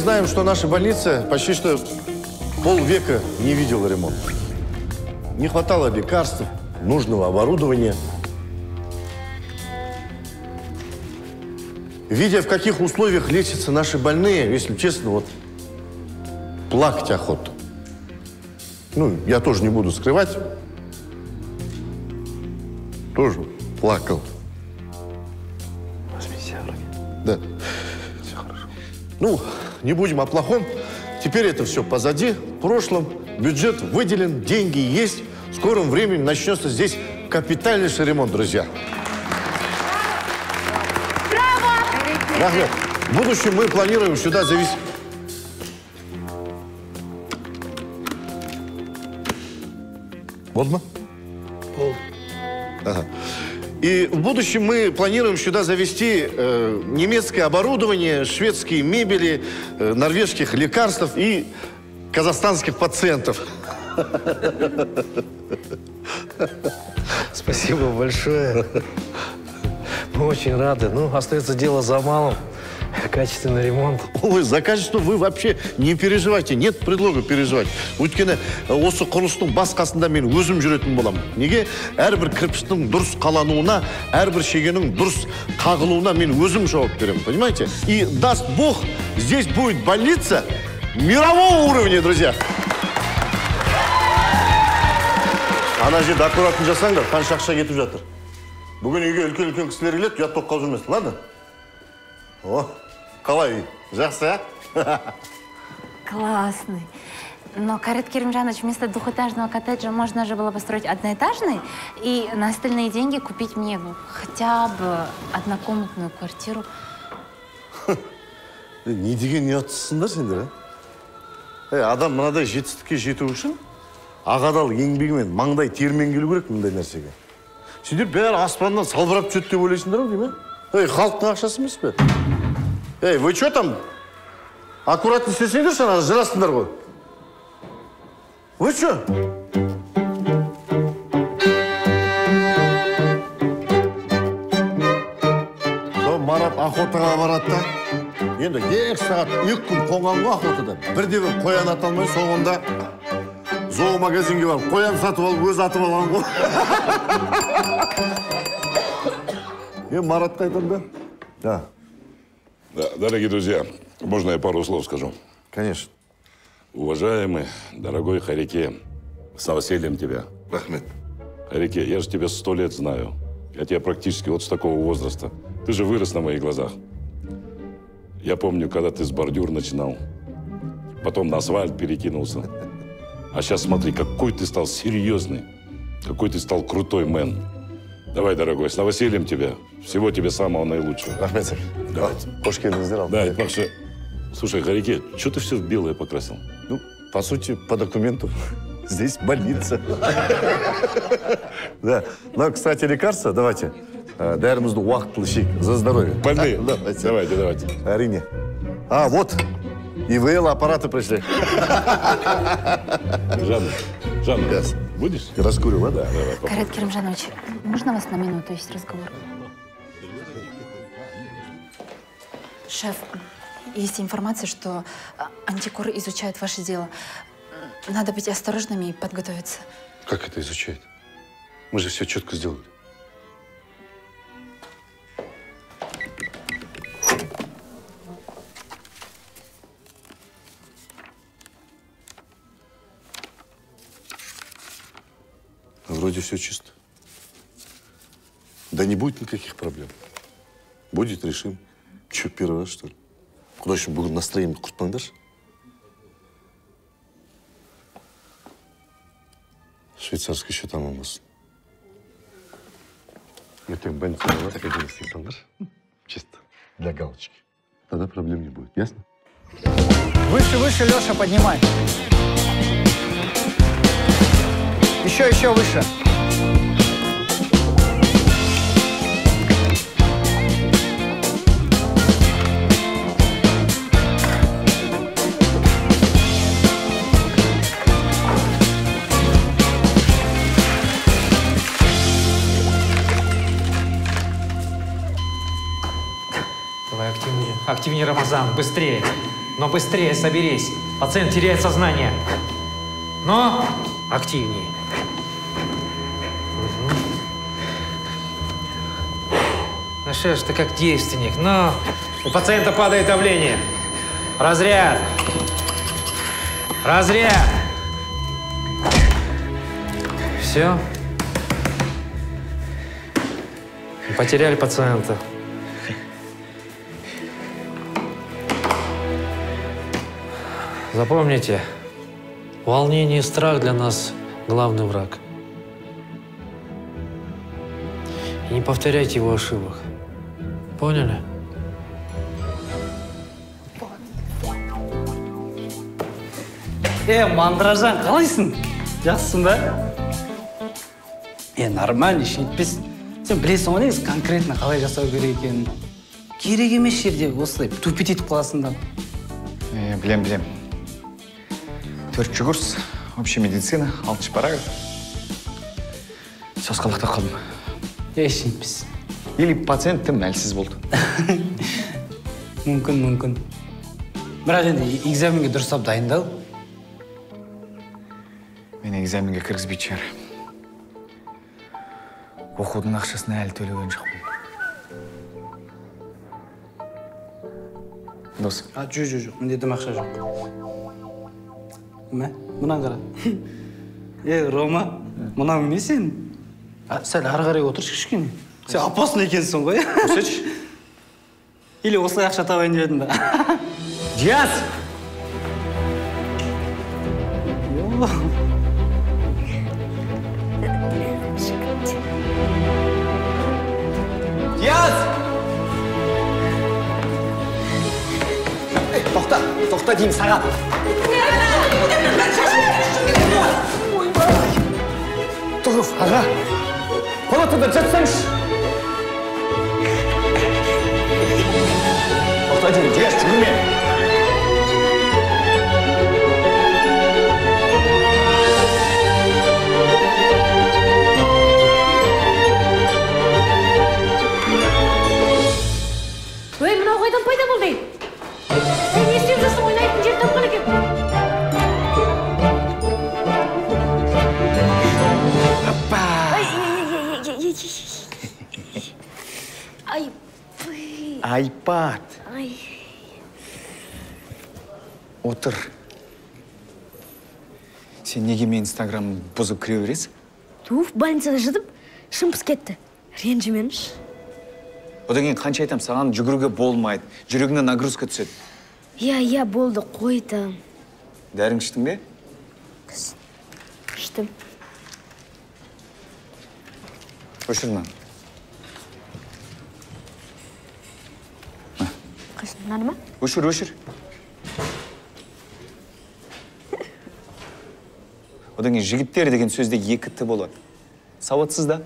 знаем, что наша больница почти что полвека не видела ремонта. Не хватало лекарств, нужного оборудования. Видя, в каких условиях лечатся наши больные, если честно, вот плакать охота. Ну, я тоже не буду скрывать. Тоже плакал. Возьми себя в руки. Да. Все хорошо. Ну, не будем о плохом. Теперь это все позади, в прошлом. Бюджет выделен, деньги есть. В скором времени начнется здесь капитальнейший ремонт, друзья. Рахмет. В будущем мы планируем сюда завести... Можно? Ага. И в будущем мы планируем сюда завести немецкое оборудование, шведские мебели, норвежских лекарств и казахстанских пациентов. Спасибо большое. Мы очень рады. Ну, остается дело за малым. Качественный ремонт. Ой, за качество вы вообще не переживайте. Нет предлога переживать. Өйткені осы құрылыстың бас қасында мен өзім жүретін боламын. Неге? Әрбір кірпіштің дұрыс қалануына, әрбір шегенің дұрыс қағылуына мен өзім жауап беремін. Понимаете? И даст Бог, здесь будет больница мирового уровня, друзья. Ана жерде аккуратно жасаңдар, қанша ақша кетіп жатыр. Бүгін үйге үлкен кісілер келеді, ұят болып қалып жүрмесін, ладно? О, қалай, жақсы, а? Классный. Но, Карет Керимжанович, вместо двухэтажного коттеджа можно же было построить одноэтажный и на остальные деньги купить мне хотя бы однокомнатную квартиру. Не деген ұятсызсыңдар сендер, а? Адам мынадай жетістікке жету үшін ағадал еңбегімен, маңдай термен келу керек мұндай нәрсеге. Сендер бәрі аспаннан салбырап түседі деп ойлайсыңдар ау, деймін? Халықтың ақшасы емес пе? Вы что там? Аккуратно істесеңдер, сана жырасыңдар ғой. Вы что? Марат охотаға барады да. Енді 2 сағат 2 күн қонған ғой охотада. Бірде-бір қоян ата алмай, соңында зоомагазинге барып, қоян сатып алып, өз атып алған ғой. Маратқа айтам да? Да. Да, дорогие друзья, можно я пару слов скажу? Конечно. Уважаемый, дорогой Харике, с новосельем тебя. Рахмет. Харике, я же тебя 100 лет знаю. Я тебя практически вот с такого возраста. Ты же вырос на моих глазах. Я помню, когда ты с бордюр начинал, потом на асфальт перекинулся. А сейчас смотри, какой ты стал серьезный, какой ты стал крутой мэн. Давай, дорогой, с новосельем тебя. Всего тебе самого наилучшего. Рахмет. Давайте. Кошкин здоров. Да, это вообще... Слушай, Харике, что ты все в белое покрасил? Ну, по сути, по документу. Здесь больница. Да. Ну, кстати, лекарства, давайте. Дәрімізді уақытлы шейік. За здоровье. Больные? Давайте. Әрине. А, вот. ИВЛ аппараты пришли. Жанна, будешь? Раскурил, да? Давай. Карет Керимжанович, можно вас на минуту, есть разговор? Шеф, есть информация, что антикор изучает ваше дело. Надо быть осторожными и подготовиться. Как это изучает? Мы же все четко сделали. Вроде все чисто. Да не будет никаких проблем. Будет, решим. Че, первый раз, что ли? Куда еще будет настроение құртпаңдаршы? Швейцарский счет аман болсын. Ертең больницаға барып, денег істейсіңдер. Чисто. Для галочки. Тогда проблем не будет. Ясно? Выше, Леша, поднимай. Еще выше. Давай активнее, Рамазан, быстрее. Но быстрее соберись. Пациент теряет сознание. Но активнее. Ну что ж ты как девственник? Но у пациента падает давление. Разряд. Разряд. Все. Потеряли пациента. Запомните, волнение и страх для нас главный враг. И не повторяйте его ошибок. Поняли? Мандражан, қалайсың? Жақсың ба? Нормально, шетпес. Сен білесің ғой негізі конкретно қалай жасау керек екенін. Керек емес жерде осылай тупить етіп қаласың да. Білем. 4-ші курс, общая медицина, 6-ші параграф. Сасқалақтап қалдым. Шетпес. Или пациент тым әлсіз болды. Мүмкін. Бірақ енді экзаменге дұрыстап дайындал. Мен экзаменге кіргізбейді шығар. Оқудың ақшасына әлі төлеген жоқпын. Дос. Жоқ, міндетім ақша жоқ. Мұнан қара. Рома, мұнан не сен? Сәл ары қарай отыршы кішкене. Сен опасный екенсің ғой. Көрсетші. Или осылай ақша табайын деп едім ба? Диас! Диас! Тоқта деймін саған. Тұрып, аға. Палатада жатсаңшы. Тоқта деймін, Диас, жүгірме. Ой, мынау қайдан пайда болды? Сен не істеп жүрсің, ойнайтын жер тапқан екен. Айпат. Отыр. Сен неге мен инстаграмын бұзып кіре бересің? Туф, больницада жыдып, шымпыс кетті. Ренжімеңші. Одан кейін қанша айтам, саған жүгіруге болмайды. Жүрегіне нагрузка түседі. Иә, болды, қойдым. Дәрің іштің бе? Іштім. Өшір маған. Қайсын, мынаны ма? Өшір. Одан кейін жігіттер деген сөзде екі ті болады. Сауатсыз да?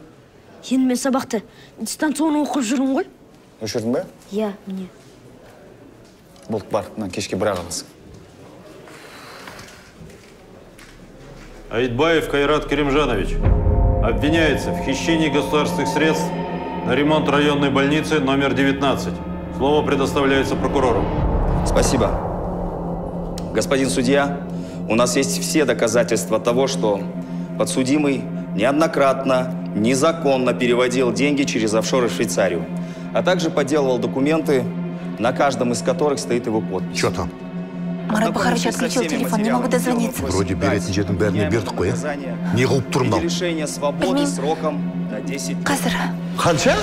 Енді мен сабақты дистанционы оқып жүрмін ғой. Өшірдің бе? Иә, міне. Болды бар, кешке бірақ аласың. Айтбаев Кайрат Керимжанович обвиняется в хищении государственных средств на ремонт районной больницы номер 19. Слово предоставляется прокурору. Спасибо. Господин судья, у нас есть все доказательства того, что подсудимый неоднократно, незаконно переводил деньги через офшоры в Швейцарию, а также подделывал документы, на каждом из которых стоит его подпись. Что там? Марат Бахарович отключил телефон, не могу дозвониться. Вроде беретін жердің бәріне бердік қой, не қылып тұрмын? Лишение свободы сроком на 10 лет. Қазір. Қанша?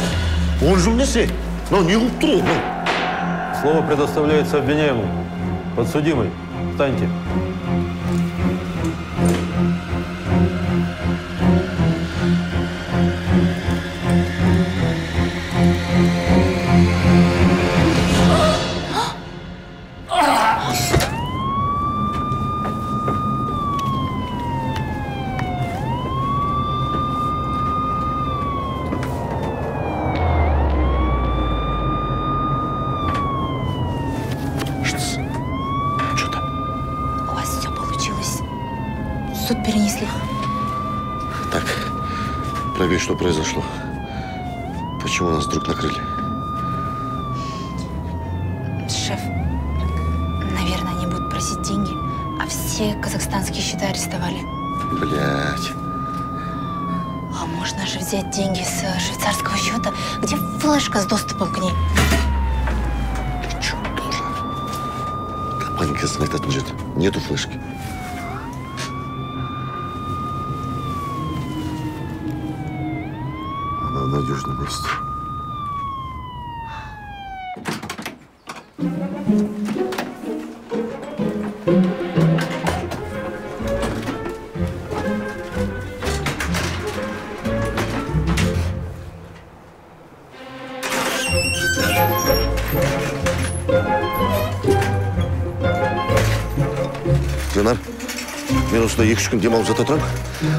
10 жыл несе? Не қылып тұр ол? Слово предоставляется обвиняемому. Подсудимый, встаньте. Перенесли. Так, проверь, что произошло. Почему нас вдруг накрыли? Шеф, наверное, все казахстанские счета арестовали. Блядь. А можно же взять деньги с швейцарского счета, где флешка с доступом к ней. Чё тоже? Компания айтатын жер. Нету флешки. Она в надежном месте. Жанар, мен осында 2-3 күн демалып жата тұрам.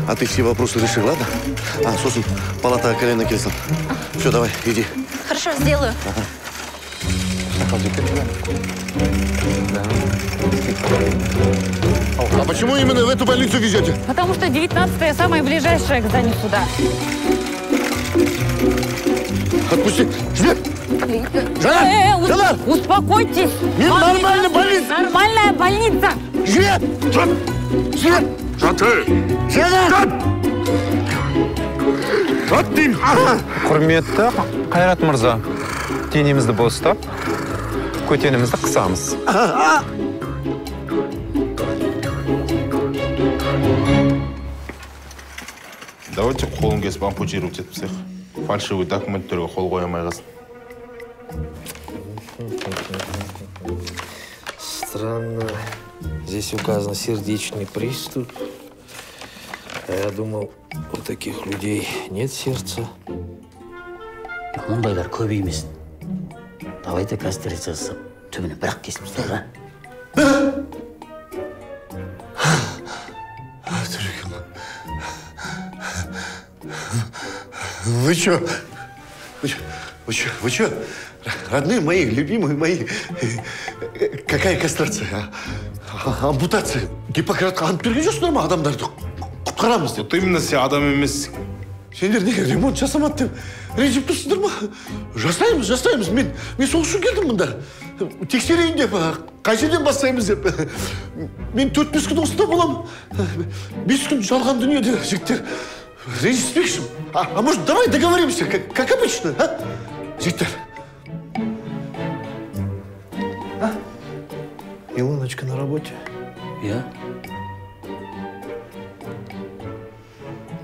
А ты все вопросы реши, ладно? Сосын палатаға колено келсін. Все, давай, иди. Хорошо, сделаю. А почему именно в эту больницу везете? Потому что 19-я самая ближайшая к зданию суда. Отпусти! Свет! Жанар! Жанар! Успокойтесь! Нормальная больница! Нормальная больница! Свет! Свет! Жаты! Жанар! Жат деймін! Құрметті Қайрат мырза, денемізді бостап, көтенімізді қысамыз. Давайте қолын кесіп ампутировать етпесек. Фальшивый документтерге қол қоя алмай қалсын. Странно. Здесь указан сердечный приступ. А я думал, у таких людей нет сердца. Мұндайлар көбеймесін. Давайте кастрация жасап, түбіне бірақ кесіп тастайық, Вы чё? Вы чё? Родные мои, любимые мои. Какая кастрация? Ампутация. Гиппократқа ант берген жоқсыңдар ма адамдарды құтқарамыз деп? Вот именно сен адам емессің. Сендер неге ремонт жасамады деп ренжіп тұрсыңдар ма? Жасаймыз. Мен сол үшін келдім мұнда. Тексерейін деп, қай жерден бастаймыз деп. Мен 4-5 күн осында боламын. 5 күн жалған дүниеде, жігіттер. Ренжіспекшім. А может, давай договоримся, как обычно, а? Жігіттер. Илоночка на работе? Я?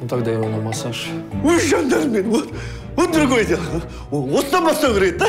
Ну тогда его на массаж. Ой, жандармен, вот другое дело. Осыдан бастау керек, да?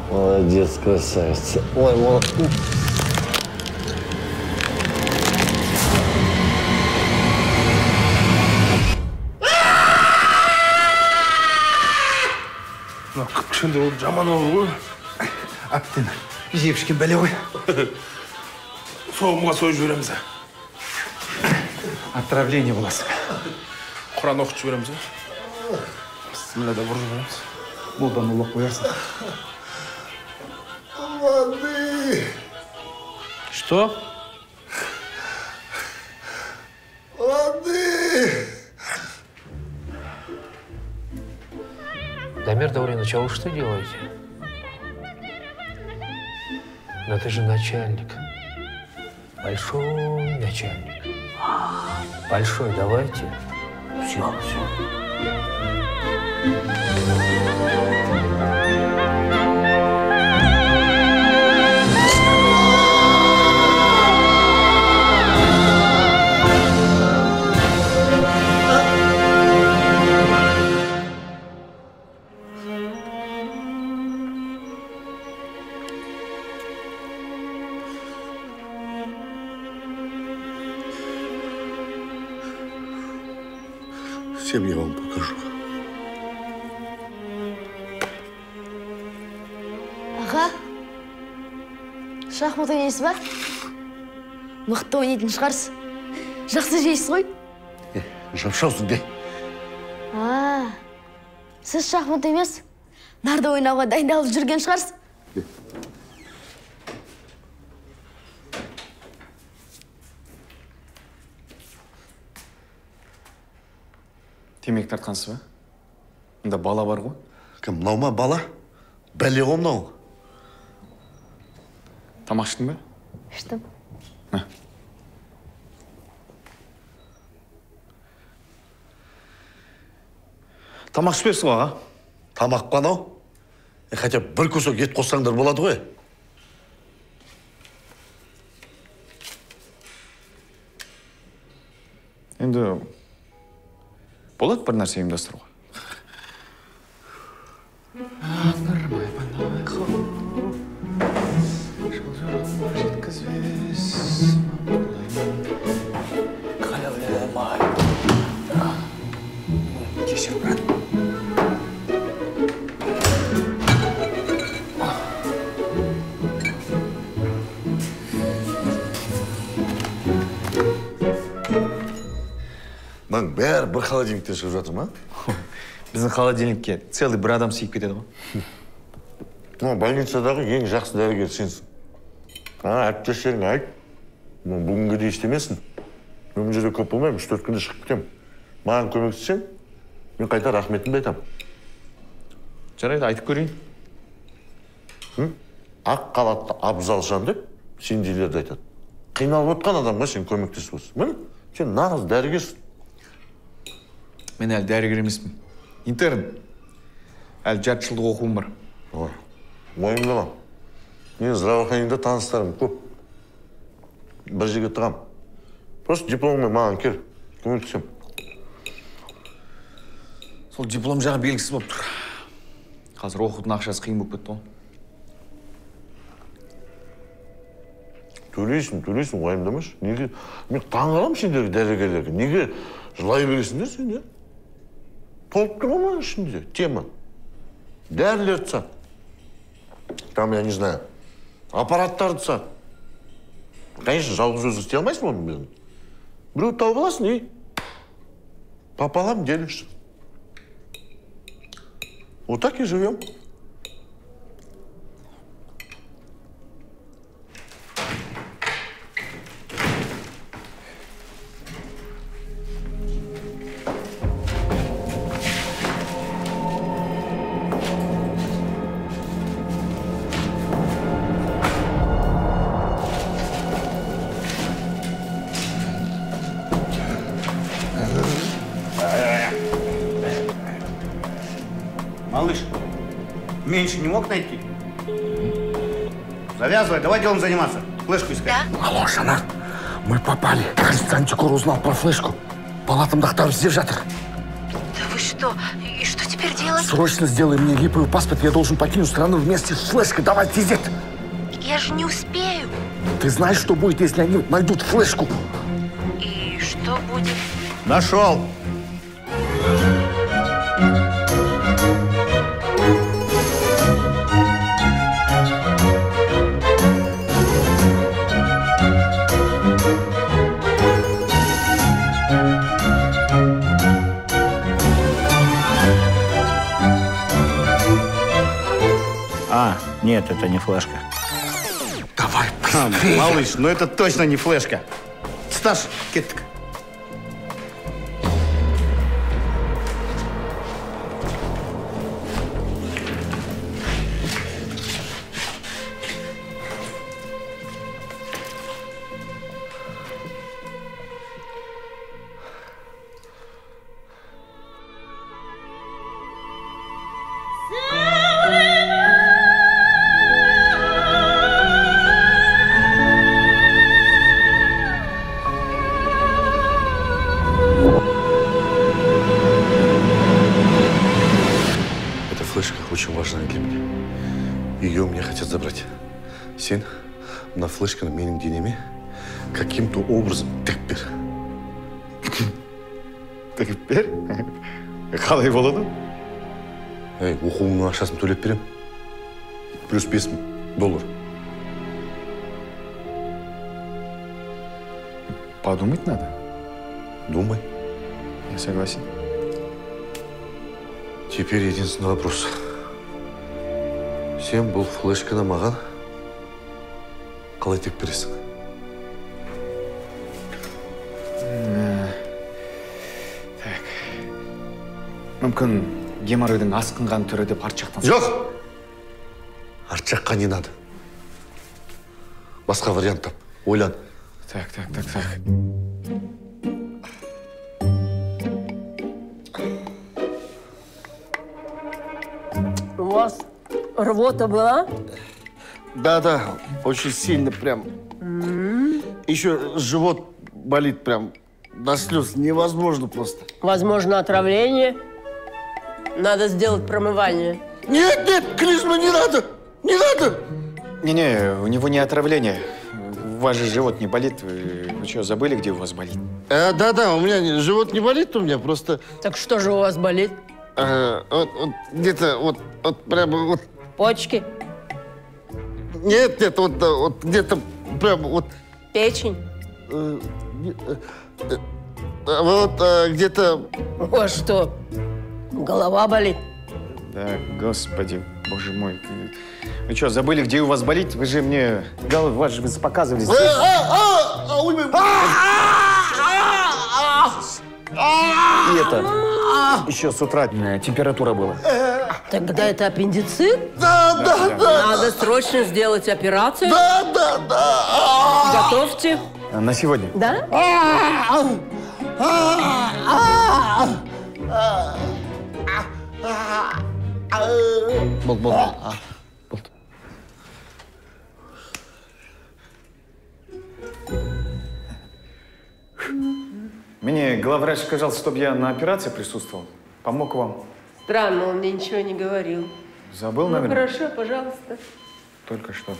Молодец, красавица. Ой, молодец. Кішкентай болып жаман ауыр ғой. Әттен жеп ішкен бәле ғой. Соғымға сойып жібереміз. Отравление боласың. Құран оқып жібереміз. Бісміллада бұрып жібереміз. Болдан ұлық қоярсың. Воды! Что? Воды! Дамир Дауранович, а вы что делаете? Но ты же начальник. Большой начальник. Большой, давайте. Все. Всем я вам покажу. Аға, шахмат ойнайсыз ба? Мықты ойнайтын шығарсыз. Жақсы жейсіз ғой? Жапшаусың де. Сіз шахмат емес, нарды ойнауға дайындалып жүрген шығарсыз. Темек тартқансыз ба? Мұнда бала бар ғой? Кім, мынау ма бала? Бәле ғой мынау. Тамақ іштің ба? Іштім. Тамақ ішпепсің ғой, аға? Тамақ па анау? Хотя бір кусок ет қоссаңдар болады ғой. Енді болады бір нәрсе ұйымдастыруға. Кешір, брат. Мынаның бәрі бір холодильниктен шығып жатыр ма? Біздің холодильникке целый бір адам сыйып кетеді ғой. Больницадағы ең жақсы дәрігер сенсің. Әріптестерің айт. Бүгінге де істемесін. Мен жерде көп болмаймын, 3-4 күнде шығып кетемін. Маған көмектессең, мен қайта рахметімді айтамын. Жарайды, айтып көрейін. Ақ қалатты абзалжан деп сендейлерді айтады. Қиналып отқан адамға сен көмектесіп отырсың. Міне, сен нағыз дәрігерсің. Мен әлі дәрігер емеспін. Интерн. Әлі жарты жылдық оқуым бар. Мойындамам. Мен здравоохранениеде таныстарым көп. Бір жерге тұғам. Просто дипломмен маған кел, көмектесем. Сол диплом жағы белгісіз болып тұр. Қазір оқудың ақшасы қиын болып кетті ғой. Төлейсің, уайымдамашы. Неге? Мен таңғаламын сендерге дәрігерлерге. Неге жылай бересіңдер сен, е? Толып тұр ма ішінде тема? Дәрілерді сат. Там, я не знаю, аппараттарды сат. Конечно, жалғыз өзі істей алмайсың оның мен. Біреу тауып аласың, и пополам делишься. Вот так и живем. Малыш, меньше не мог найти? Завязывай, давай делом заниматься. Флешку искать. Да? Алло, жена, мы попали. Кажется, Антикор узнал про флешку. Палатамдақтар іздеп жатыр. Да вы что? И что теперь делать? Срочно сделай мне липовый паспорт, я должен покинуть страну вместе с флешкой. Давай, тизет. Я же не успею. Ты знаешь, что будет, если они найдут флешку? И что будет? Нашел. Нет, это не флешка. Давай, быстрее. Малыш, ну это точно не флешка. Стас, кеттік. Очень важная для меня. Ее у меня хотят забрать. Сен, на флешканы менің денеме каким-то образом тек бер. тігіп бер. Қалай болады? Ей, оқуыңның ақшасын төлеп берем. Плюс $5000. Подумать надо. Думай. Я согласен. Теперь единственный вопрос. Сен бұл флешканы маған қалай тек бересің? Так. Мүмкін геморройдың асқынған түрі деп арт жақтан... Жоқ! Арт жаққа не надо? Басқа вариант тап. Ойлан. Так. У вас рвота была? Да, очень сильно прям. Еще живот болит прям до слез. Невозможно просто. Возможно, отравление. Надо сделать промывание. Нет, клизма не надо! Не надо! Не, у него не отравление. У вас же живот не болит. Вы что, забыли, где у вас болит? Да, у меня живот не болит, у меня просто... Так что же у вас болит? Вот где-то, вот прямо вот... Почки? Нет, вот где-то прямо вот... Печень? Вот где-то... У вас что, голова болит? Да, господи, боже мой. Вы что, забыли, где у вас болит? Вы же мне... Вас же показывали здесь. И это... Еще с утра температура была. Тогда это аппендицит? Да. Надо срочно сделать операцию. Да. Готовьте. На сегодня? Да? Болды. Мне главврач сказал, чтобы я на операции присутствовал. Помог вам. Странно, он мне ничего не говорил. Забыл, Ну, наверное? хорошо, пожалуйста. Только что.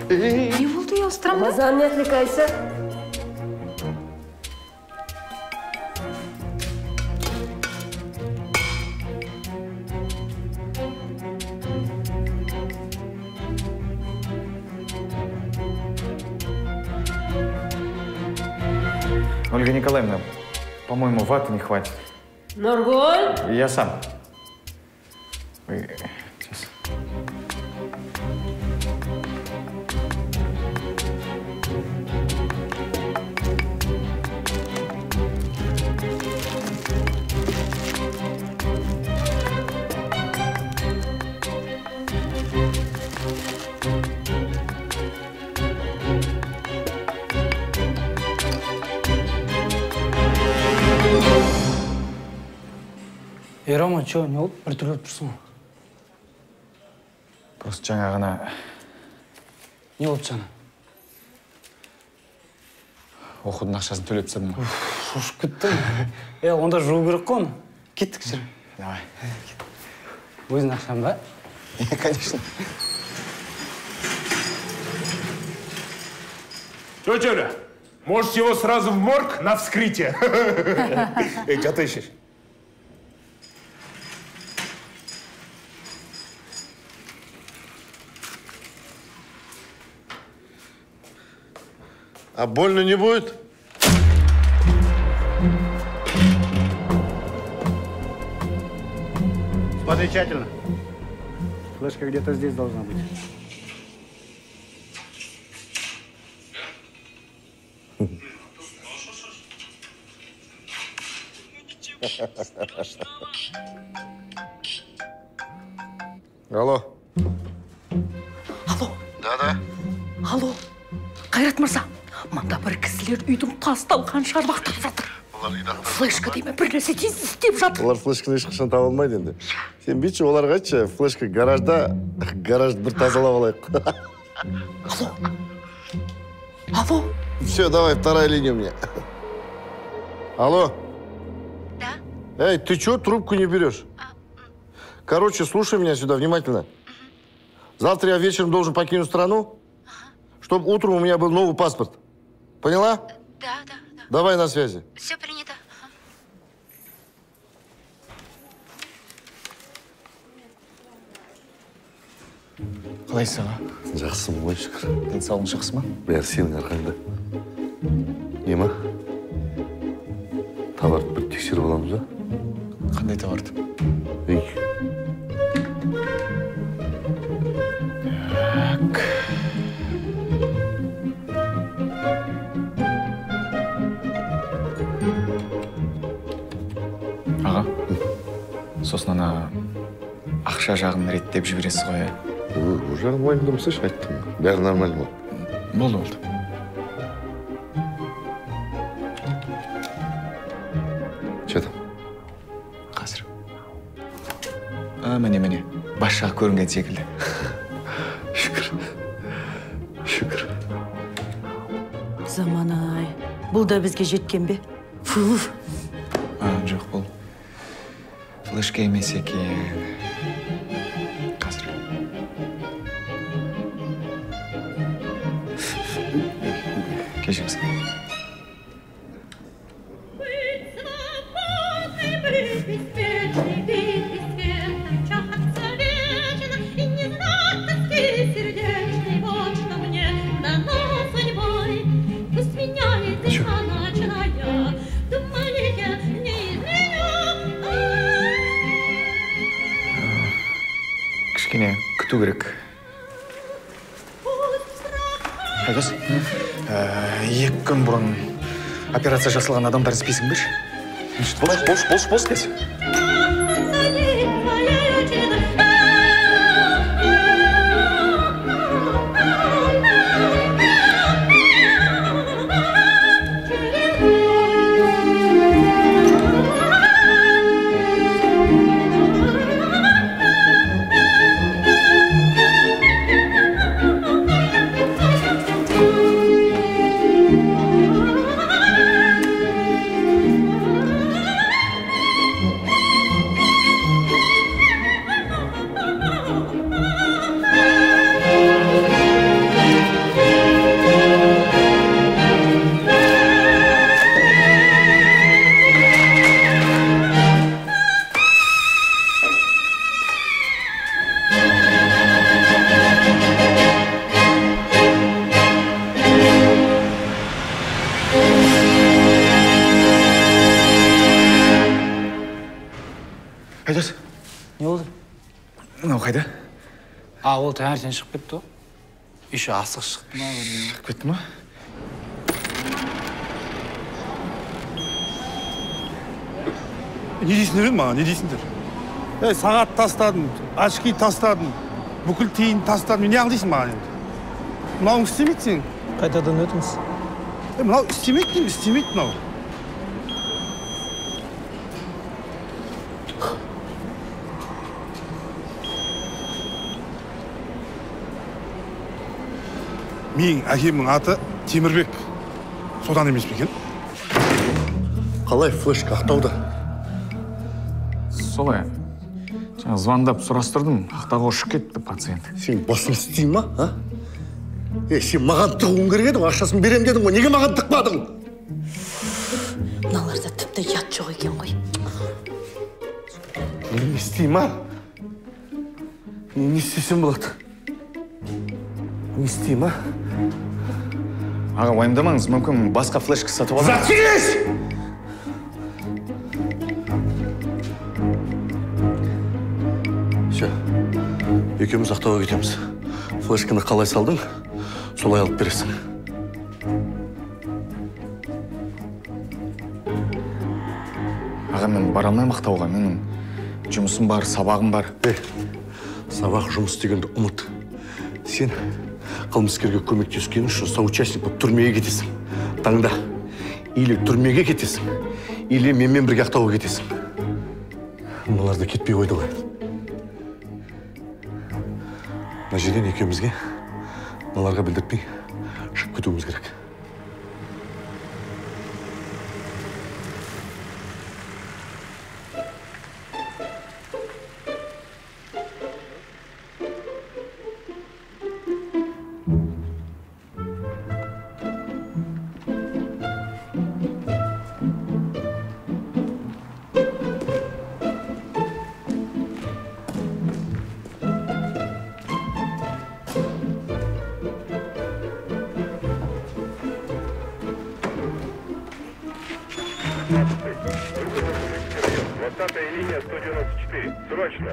Не болды я устрамда? Мазан, не отвлекайся. Ольга Николаевна, по-моему, ваты не хватит. Нургуль? Я сам. Вы... Сейчас. Роман, что, не болды? Бір түрлі тұрсың ғой. Просто жаңа ғана... Не болды жаңа? Оқудың ақшасын төлеп тастадым ғой. Шошып кеттім. Онда жуу керек қой оны. Кеттік жүр. Давай. Өзің ақшаң ба? Конечно. Тетя, может, его сразу в морг на вскрытие? Эй, что ты ищешь? А больно не будет? Смотри тщательно. Флешка где-то здесь должна быть. Алло. Алло. Да. Алло. Қайрат мырза, Мында бір кісілер үйдің тасталған шарбақтап жатыр. Флешка дейме бір нәрсе істеп жатыр. Олар флешканы ешқашан таба алмайды енді. Сен бүйтші, оларға айтшы, флешка гаражда, гаражды бір тазалап алайық. Алло? Все, давай, вторая линия мне. Алло? Да? Эй, ты чё трубку не берешь? Короче, слушай меня сюда внимательно. Завтра я вечером должен покинуть страну, чтобы утром у меня был новый паспорт. Поняла? Да. Давай на связи. Все принято. Қалайсың, аға? Жақсымын ғой, шүкір. Денсаулығың жақсы ма? Бәрі сенің арқаңда. Не ма? Товарды бір тексеріп аламыз ба? Қандай товарды? Ей. Аға, сосын ана ақша жағын реттеп жібересіз ғой, ә? Ол жағын уайымдамасайшы, айттым. Бәрі нормально болды. Болды. Че там? Қазір. Міне, бас жағы көрінген секілді. Шүкір. Заман-ай, бұл да бізге жеткен бе? Фуф. Жоқ, бұл флешка емес екен. Қазір. Кешіріңіз. Кішкене күту керек. Айдос, 2 күн бұрын операция жасалған адамдар списігін берші. Бос десе. Айдос. Не болды? Мынау қайда? Ол таңертең шығып кетті ғой. Еще асық шықты ма? Шығып кетті ма? Не дейсіңдер маған, не дейсіңдер? Сағат тастадым, очки тастадым, бүкіл тиын тастадым. Не дейсің маған енді? Мынауың істемейді сен. Қайтадан өтіңіз. Мынау істемейді деймін, істемейді мынау. Менің әкемнің аты Темірбек. Содан емес пе екен? Қалай флешка ақтауда? Солай. Жаңа звондап сұрастырдым, ақтауға ұшып кетті пациент. Сен басын істейін ма, а? Сен маған тығуың керек едің, ақшасын берем дедің ғой, неге маған тықпадың? Мыналарда тіпті ят жоқ екен ғой. Не істейін ма? Не істесем болады? Не істейін ма? Аға, уайымдамаңыз, мүмкін басқа флешка сатып алам. Заткнись! Все, екеуміз ақтауға кетеміз. Флешканы қалай салдың, солай алып бересің. Аға, мен бара алмаймын ақтауға, менің жұмысым бар, сабағым бар. Сабақ жұмыс дегенді ұмыт. Сен қылмыскерге көмектескені үшін соучастник болып түрмеге кетесің. Таңда. Или түрмеге кетесің, или менімен бірге Ақтауға кетесің. Мыналар да кетпей қойды ғой. Мына жерден екеумізге мыналарға білдіртпей шығып кетуіміз керек. Линия 194. Срочно.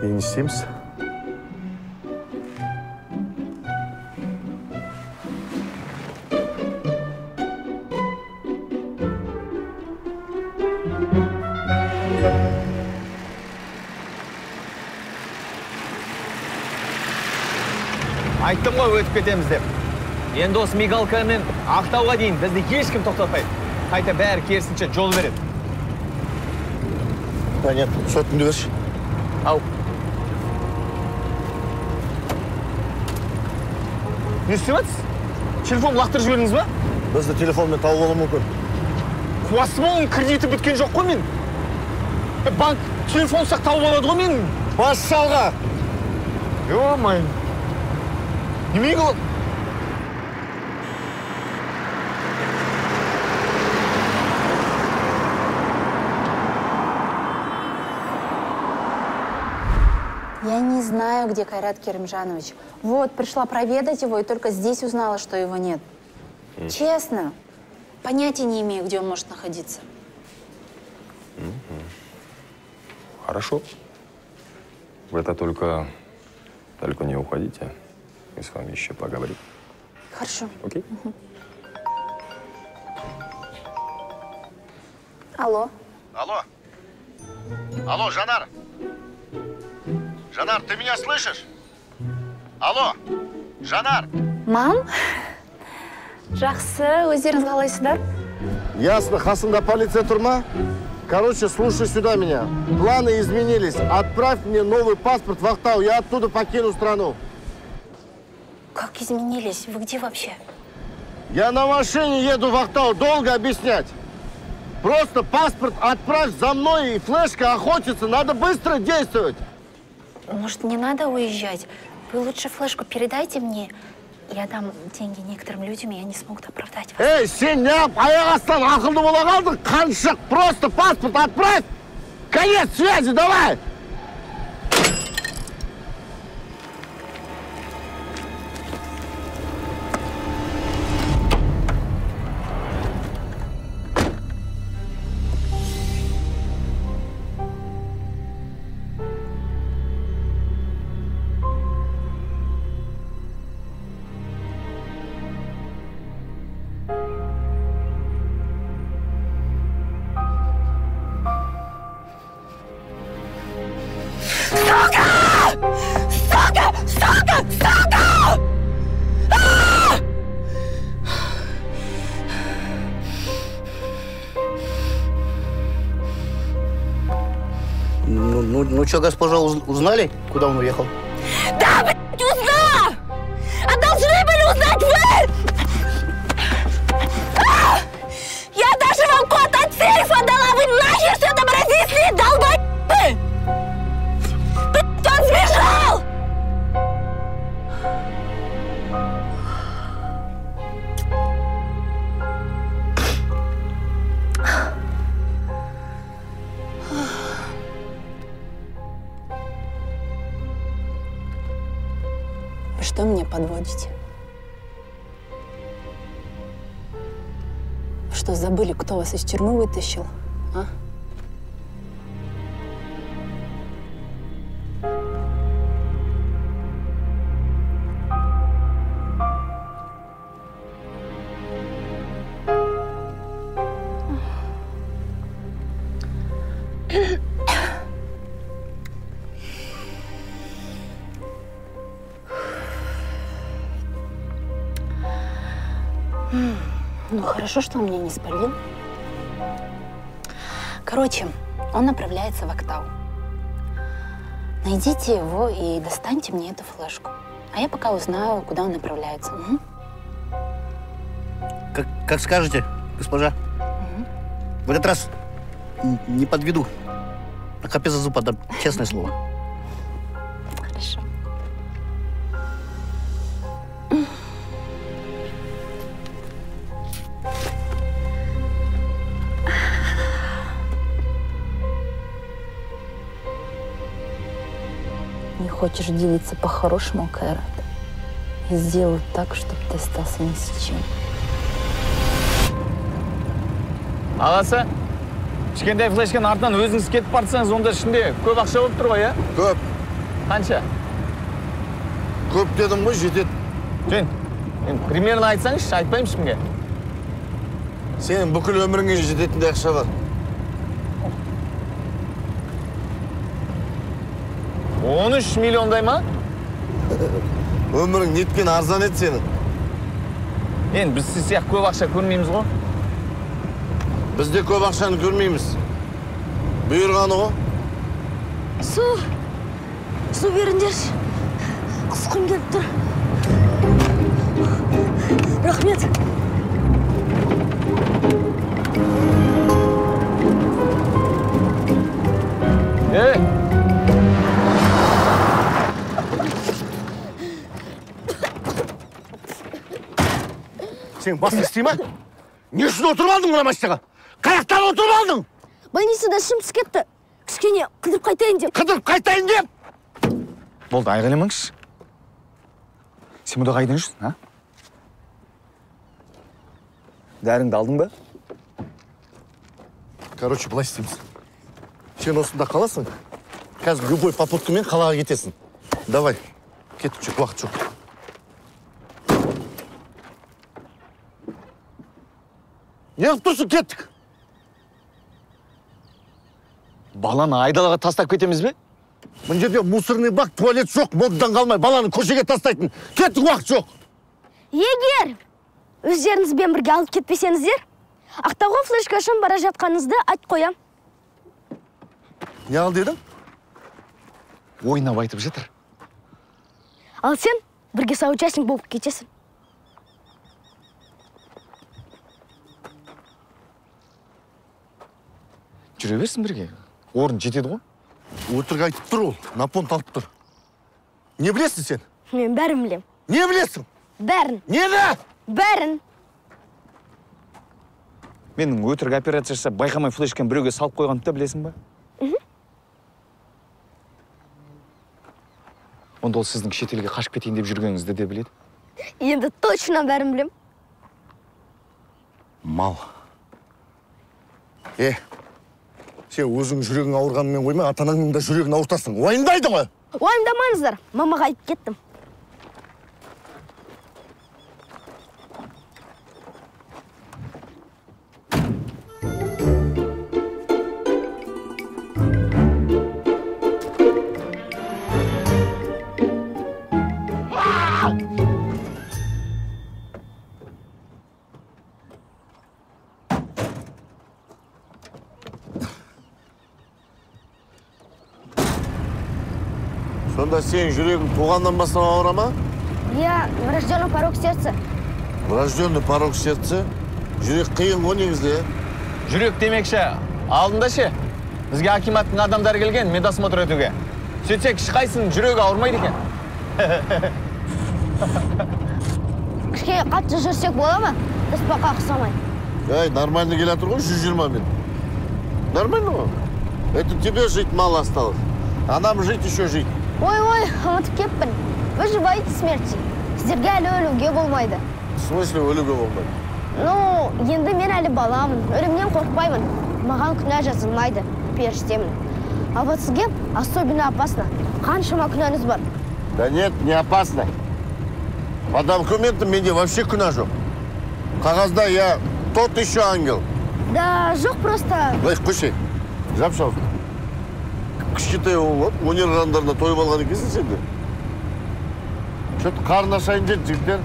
Не істейміз? Айттым ғой өтіп кетеміз деп. Енді осы мигалка мен Ақтауға дейін бізді ешкім тоқтатпайды. Қайта бәрі керісінше жол береді. Понятно. Сотыңды берші. Ау. Не істеп жатсыз? Телефон лақтырып жібердіңіз ба? Бізді телефонмен тауып алуы мүмкін. Квасмолың кредиті біткен жоқ қой мен. Банк телефон сақ тауып алады ғой мен. Бас салға! Ё-майын. Немене қылып? Я не знаю, где Кайрат Керимжанович. Вот, пришла проведать его и только здесь узнала, что его нет. Честно, понятия не имею, где он может находиться. Хорошо. Вы-то только не уходите. Мы с вами еще поговорим. Хорошо. Окей? Алло. Алло. Алло, Жанар. Жанар, ты меня слышишь? Алло, Жанар. Мам? Жақсы, өздеріңіз қалайсыздар? Ясно, қасыңда полиция тұрма? Короче, слушай сюда меня. Планы изменились. Отправь мне новый паспорт в Актау. Я оттуда покину страну. Как изменились? Вы где вообще? Я на машине еду в Актау. Долго объяснять. Просто паспорт отправь за мной, и флешка охотится. Надо быстро действовать. Может, не надо уезжать? Вы лучше флешку передайте мне. Я дам деньги некоторым людям, и они смогут оправдать вас. Эй, сен неғып аяқ астан ақылды бола қалдың? Қаншық, просто паспорт отправь. Конец связи, давай. Ну что, госпожа, узнали, куда он уехал? Да, блядь, узнала! А должны были узнать вы! Я даже вам код от сейфа дала! Вы нахер все там разнесли, долбоебы! Блядь, он сбежал! Вы что меня подводите? что, забыли, кто вас из тюрьмы вытащил? А? Ну, хорошо, что он меня не спалил. Короче, он направляется в Актау. Найдите его и достаньте мне эту флешку. А я пока узнаю, куда он направляется. Угу. Как скажете, госпожа. В этот раз не подведу. На капе за зуб отдам, честное слово. Хорошо. Не хочешь делиться по-хорошему, Кайрат? Я сделаю так, чтобы ты остался ни с чем. Ағасы, кішкентай флешканың артынан өзіңіз кетіп бартсаңыз, онда ішінде көп ақша болып тұр ғой, иә? Көп. Қанша? Көп дедім ғой, жетеді. Жөн, примерно айтсаңыз, айтпаймын ешкімге. Сенің бүкіл өміріңе жететіндей ақша бар. 13 миллиондай ма? Өмірің неткен арзан еді сенің. Енді біз сіз сияқты көп ақша көрмейміз ғой. Біз де көп ақшаны көрмейміз. Бұйырғаны ғой. Су беріңдерші. Құсқым келіп тұр. Рахмет. Сен басын істей ма? Не үшін отырып алдың мына машинаға? Қаяқтан отырып алдың? Больницада ішім түсіп кетті. Кішкене қыдырып қайтайын деп. Қыдырып қайтайын деп? Болды, айғайламаңызшы. Сен мұнда қайдан жүрсің, а? Дәріңді алдың ба? Короче, былай істейміз. Сен осында қаласың, қазір любой попуткамен қалаға кетесің. Давай, кеттік жоқ, уақыт жоқ. Неғып тұрсың, кеттік. Баланы айдалаға тастап кетеміз бе? Мына жерде мусорный бак, туалет жоқ, модадан қалмай, баланы көшеге тастайтын. Кеттік, уақыт жоқ. Егер өздеріңізбен бірге алып кетпесеңіздер, Ақтауға флешка үшін бара жатқаныңызды айтып қоям. Не ал дедің? Ойнап айтып жатыр. Ал сен бірге соучастник болып кетесің. Жүре берсін бірге. Орын жетеді ғой. Өтірік айтып тұр ол, напон талып тұр. Не білесің сен? Мен бәрін білем. Не білесің? Бәрін. Нені? Бәрін. Менің өтірік операциясы байқамай флешканы біреуге салып қойғанды да білесің ба? Онда ол сіздің шетелге қашып кетейін деп жүргеніңізді де біледі. Енді точно бәрін білем. Мал. Сен өзің жүрегің ауырғанымен қоймай, ата-анаңның да жүрегін ауыртасың. Уайымдайды ғой. Уайымдамаңыздар, мамаға айтып кеттім. Сонда сен жүрегің туғаннан бастап ауыра ма? Я врожденный порог сердца. Врожденный порог сердца? Жүрек қиын ғой негізде. Жүрек демекші, алдында ше. Бізге акиматтың адамдары келген медосмотр өтуге. Сөйтсек, ешқайсының жүрегі ауырмайды екен. Кішкене қатты жүрсек бола ма? Тоспаққа ұқсамай. Нормально келатыр ғой, 120 мен. Нормально ғой. Это тебе жить мало осталось. А нам жить еще жить. Ой, ұмытып кеппін. Вы живаете смерти. Сіздерге әлі өлуге болмайды. В смысле өлуге болмайды? Ну, енді мен әлі баламын, өлімнен қорқпаймын. Маған күнә жазылмайды, періштемін. А вот сізге особенно опасно. Қаншама күнәңіз бар. Да нет, не опасно. По документам менде вообще күнә жоқ. Қағазда я тот еще ангел. Да, жоқ просто... Былай қойшы, жап-шау. Кішкентай өнер адамдарына тойып алған екенсің сен де. Что-то қарын ашайын деді, жігіттер.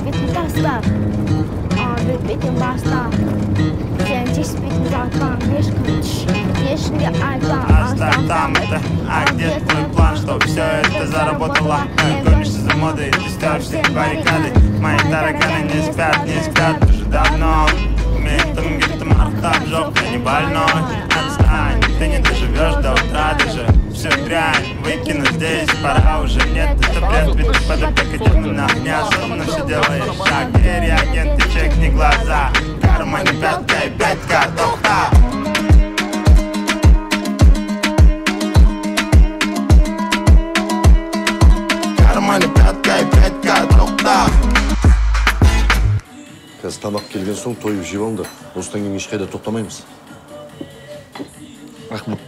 Бетін тастап, бетін бастап. Сен теспетін жалпан, ешкім түш, ешкімге айтпа. Оставь там это, а где твой план, чтоб все это заработало? Гонишься за модой, ты стер все баррикады. Мои тараканы не спят уже давно. Метом, гитом, артап, жоп, ты не больной. Отстань, ты не доживешь до утра даже. Все дрянь, выкину здесь, пора уже. Нет, это бред, ведь ты под опекой темных неосознанно все делаешь шаг. Реагент, ты чекни глаза. Кармане пятка и пятка, тоха. Кармане пятка и пятка, тоха. Қазір тамақ келген соң тойып жеп алыңдар. Осыдан кейін ешқайда тоқтамаймыз. Рахмет.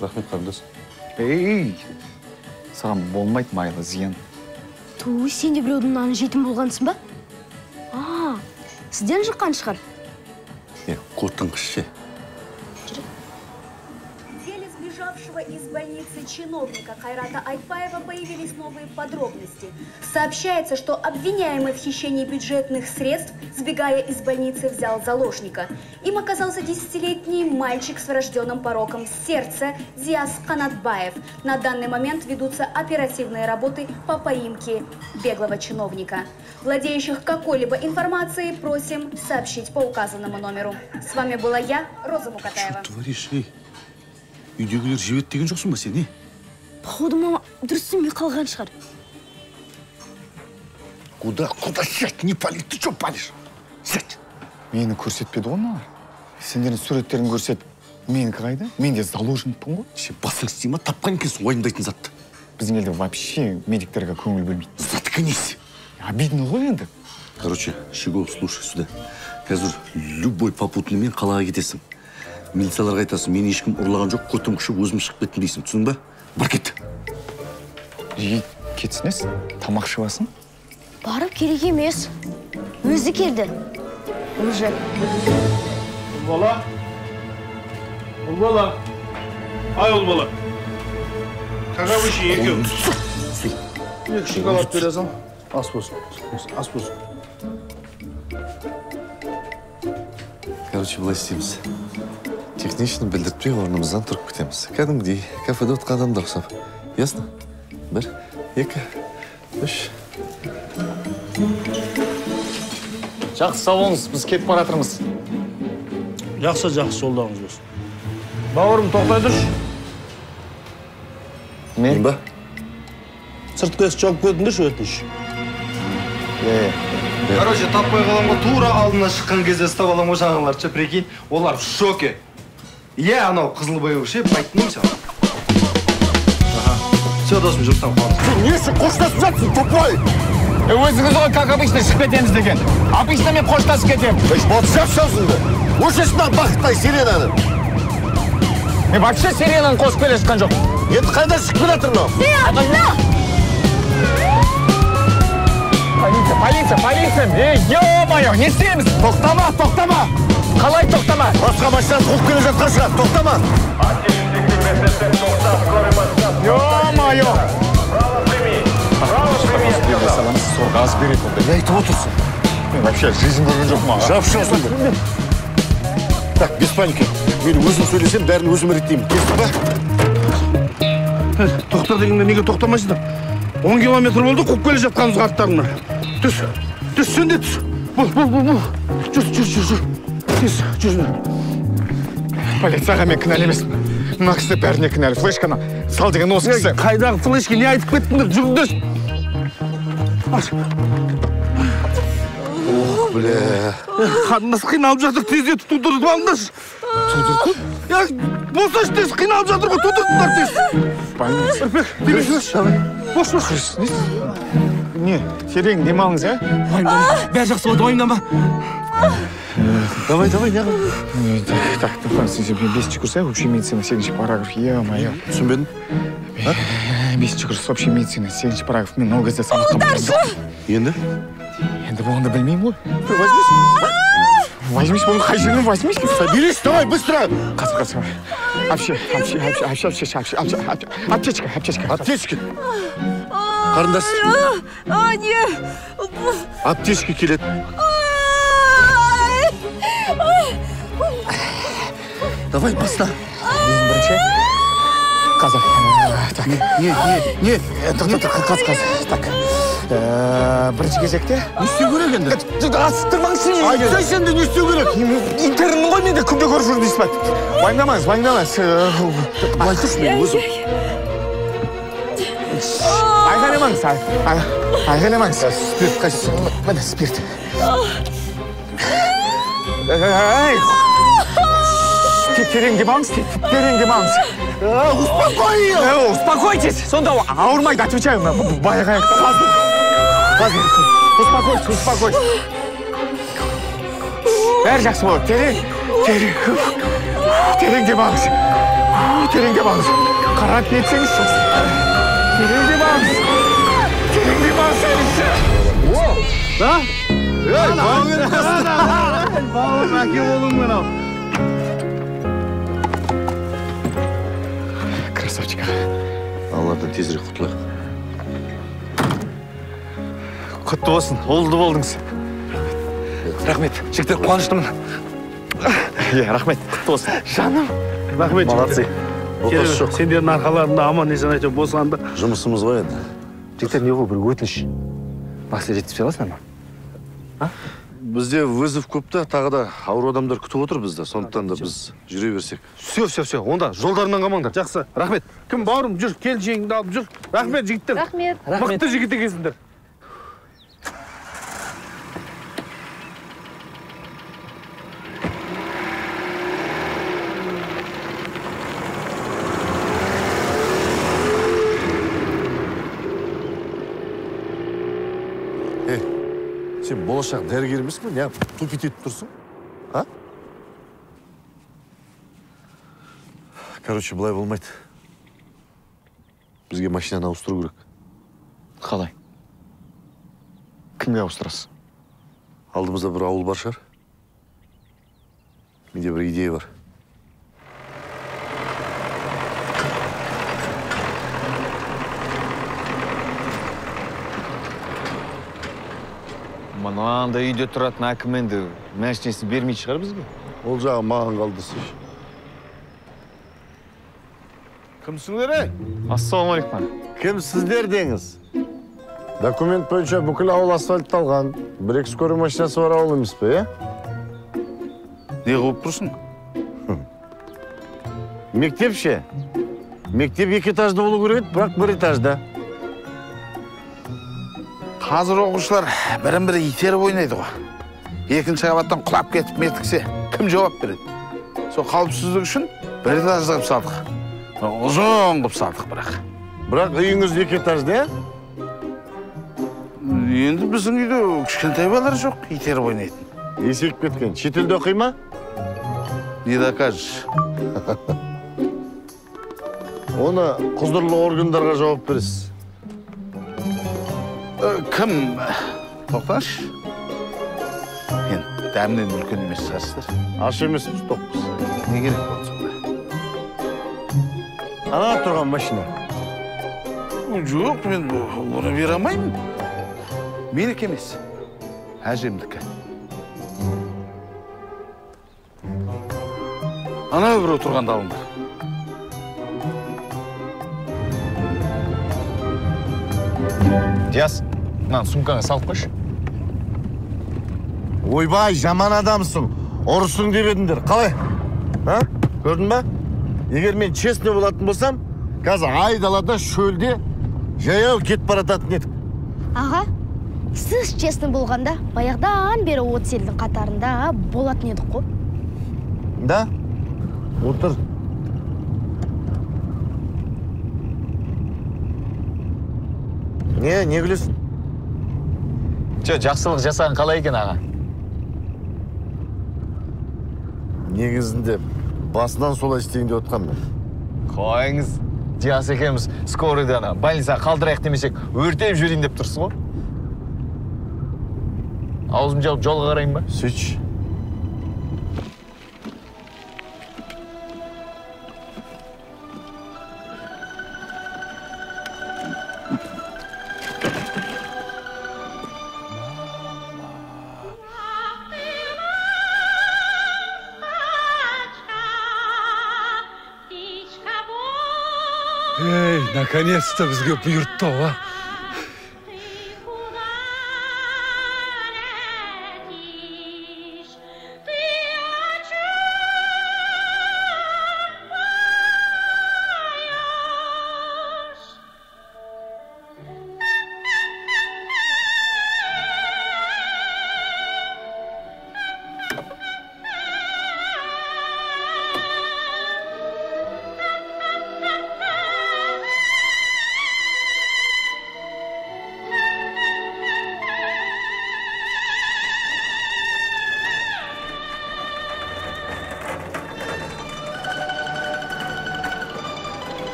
Рахмет, қарындас. Ей, саған болмайды майлы зиян. Ту, сен де біреудің нанын жейтін болғансың ба? Сізден шыққан шығар. Қоттың қышшы. В деле сбежавшего из больницы чиновника Кайрата Айтбаева появились новые подробности. Сообщается, что обвиняемый в хищении бюджетных средств, сбегая из больницы, взял заложника. Им оказался 10-летний мальчик с врожденным пороком сердца Диас Канатбаев. На данный момент ведутся оперативные работы по поимке беглого чиновника. Владеющих какой-либо информацией просим сообщить по указанному номеру. С вами была я, Роза Мукатаева. Что творишь, ей? Үйдегілер жебет деген жоқсың ба сен, Походу, мама дұрыс түсінбей қалған шығар. Куда сядь, не пали, ты что палишь? Сядь. Мені көрсетпеді ғой маған. Сендердің суреттерін көрсет, менікі қайда? Мен де заложникпін ғой. Сен басың істейма, тапқан екенсің уайымдайтын затты. Біздің елде вообще медиктерге көңіл бөлмейді. Заткнись. Обидно ғой енді. Короче, Щегол, слушай сюда. Қазір любой попутныймен қалаға кетесің. Милицияларға айтасың, мені ешкім ұрлаған жоқ, көтім күшіп, өзім шығып кеттім дейсің, түсің ба? Бар кет. Үйге кетсінесің, тамақ ішіп. Барып керек емес. Өзі келді. Уже. Ұлбала. Ұлбала. Ай, Ұлбала. Какавы ще екеу? Екі шоколад бересің. Ас болсын. Ас болсын. Короче, былай істейміз. Техничный білдіртпей орнымыздан тұрып кетеміз. Кәдімгідей, кафеде отқан адамдар ұқсап. Ясно? 1, 2, 3. Жақсы сау болыңыз, біз кетіп бара жатырмыз. Жақсы, жолдағыңыз болсын. Бауырым, тоқтай тұршы. Мен ба? Сыртқы есік жауып көтіңдерші өтініш. Короче, таппай қаламға тура алдына шыққан кезде ұстап алам жаңағылар, прикинь, олар в шоке. Анау қызыл бояу ше, байтынмын саған. Все, досым, жұмыстан қаламыз. Ты не үшін қоштасып жатсың, тупой! Өзіңіз ғой, как обычно, шығып кетеміз деген. Обычно мен қоштасып кетем. Вот жап-шаусыңды. Өшесінен бақыттай сиренаны. Мен вообще сиренаны қосып келе шыққан жоқ. Енді қайда шығып келе жатыр мынау? Полиция! Ей, ё-моё, не істейміз? Тоқтама! Қалай тоқтама? Басқа машинаны қуып келе жатқан шығар, тоқтама! Ё-моё! Газ берет. Не айтып отырсың? Мен вообще жизнь көрген жоқ ма? Жап-шаусыңды. Так, без паники. Мен өзім сөйлесем, бәрін өзім реттеймін. Кесті ба? Тоқта дегенде неге тоқтамайсыңдар? 10 километр болды, қуып келе жатқанымыз қарттарына. Түс, сен де түс. Бұл. Жүр. Жүр. Полицияға мен кінәлі емеспін. Мына кісі бәріне кінәлі. Флешканы сал деген осы кісі. Қайдағы флешка, не айтып кеттіңдер? Жүріңдер. Ох, бля. Қатынас қиналып жатыр, тездетіп тудырып алыңдаршы. Босаш тез қиналып жатыр ғой, тудырдыңдар тез. Больница. Демешілер. Бош. не, терең демалыңыз, а? Бәрі жақсы болды, уайымдама. Давай, неғыл. Так, бесінші курс, общая медицина, 7-ші параграф, е-мое. Түсінбедің? 5-ші курс, общая медицина, 7-ші параграф, мен ол кезде сабаққа бардым. Енді бұны білмеймін ғой. Возьмись, бұны қай жерінен возьмись. Соберись, давай, быстро. Қасым. Аптечка. Қарындас. Не. Аптечка келеді. Давай, баста. Бірінші. Қазір. Так. Не. Қаз. Так. Бірінші кезекте. Не істеу керек енді? Асықтырмаңызшы. Айтсай сенде не істеу керек? Интернмін ғой менде күнде көріп жүр дейсіз бе? Уайымдамаңыз. Айтыршы мен өзім. Айғайламаңыз. Спирт қайсысы? Міне, спирт. Терең демалыңыз. Успокойтесь. Сонда ауырмайды, отвечаю. Баяғы қазір. Успокойтесь. Бәрі жақсы болады. Терең демалыңыз. Қарап нетсеңіз жақсы. Терең демалыңыз. Да? Бауыр әке болуың мен ау. Красавчик. Алладан тезірек құтылайық. Құтты болсын, олды болдыңыз. Рахмет, жігіттер қуаныштымын. Рахмет, құтты болсын. Жаным. Рахмет, молодцы. жігіттер. Сендердің арқаларында аман есен айтып босанды. Жұмысымыз ғой енді. Жігіттер, не ғой, бір өтініш. Басылы жетіп аласың ба? Бізде вызов көп та, тағы да ауыр адамдар күтіп отыр бізді. Сондықтан да біз жүре берсек. Все. Онда жолдарынан қалмаңдар. Жақсы. Рахмет. Кім бауырым жүр, келіншегіңді алып жүр. Рахмет, жігіттер. Рахмет. Мықты жігіт екенсіңдер. Сен болашақ дәрігер емеспін, не тупит етіп тұрсың? Короче, былай болмайды. Бізге машинаны ауыстыру керек. Қалай? Кімге ауыстырасыз? Алдымызда бір ауыл бар шығар. Менде бір идея бар. Мынанда үйде тұратын әкім енді мәшінесін бермей шығар бізге? Ол жағы маған қалды сіз. Кімсіңдер, ей? Ассалаумалейкум. Кім сіздер деңіз? Документ бойынша бүкіл ауыл асфальтталған. Бір экскорый машинасы бар ауыл емес пе, Не қылып тұрсың? Мектеп ше? Мектеп 2 этажды болу керек, бірақ 1 этажда. Қазір оқушылар бірін-бірі итеріп ойнайды ғой. Екінші қабаттан құлап кетіп метіксе, кім жауап береді? Сол қауіпсіздік үшін 1 этажды қып салдық. Ұзын қып салдық бірақ. Бірақ үйіңіз 2 этажда, Енді біздің үйде кішкентай балар жоқ, итеріп ойнайтын. Есек кеткен. Шетелде оқи ма? Не докажешь? Оны құзырлы органдарға жауап бересіз. Кім? Тоқташ? Енді дәмінен үлкен емес шығарсыздар. Аш емеспіз, тоқпыз. Не керек болды сонда? Ана тұрған машина. Жоқ, мен оны бере алмаймын. Менікі емес. Әжемдікі. Ана бір отырғанда алыңдар. Диас, сумкаңа салып қойшы. Ойбай, жаман адамсың. Ұрысың деп едіңдер. Қалай? Көрдің ба? Егер мен честный болатын болсам, қазір айдалада шөлде жаяу кетіп барататын едік. Аға, сіз честный болғанда, баяғыдан бері 30 елдің қатарында болатын едік қой. Да? Отыр. Не күлесің? жақсылық жасаған қалай екен аға? Негізінде басынан солай істейін деп отқанмын. Қойыңыз, Диас екеуміз скорыйдан больницаға қалдырайық демесек, өртеп жүрейін деп тұрсыз ғой? Аузым жауып жолға қарайын ба? Сөйтші. Эй, наконец-то бізге бұйыртты, а?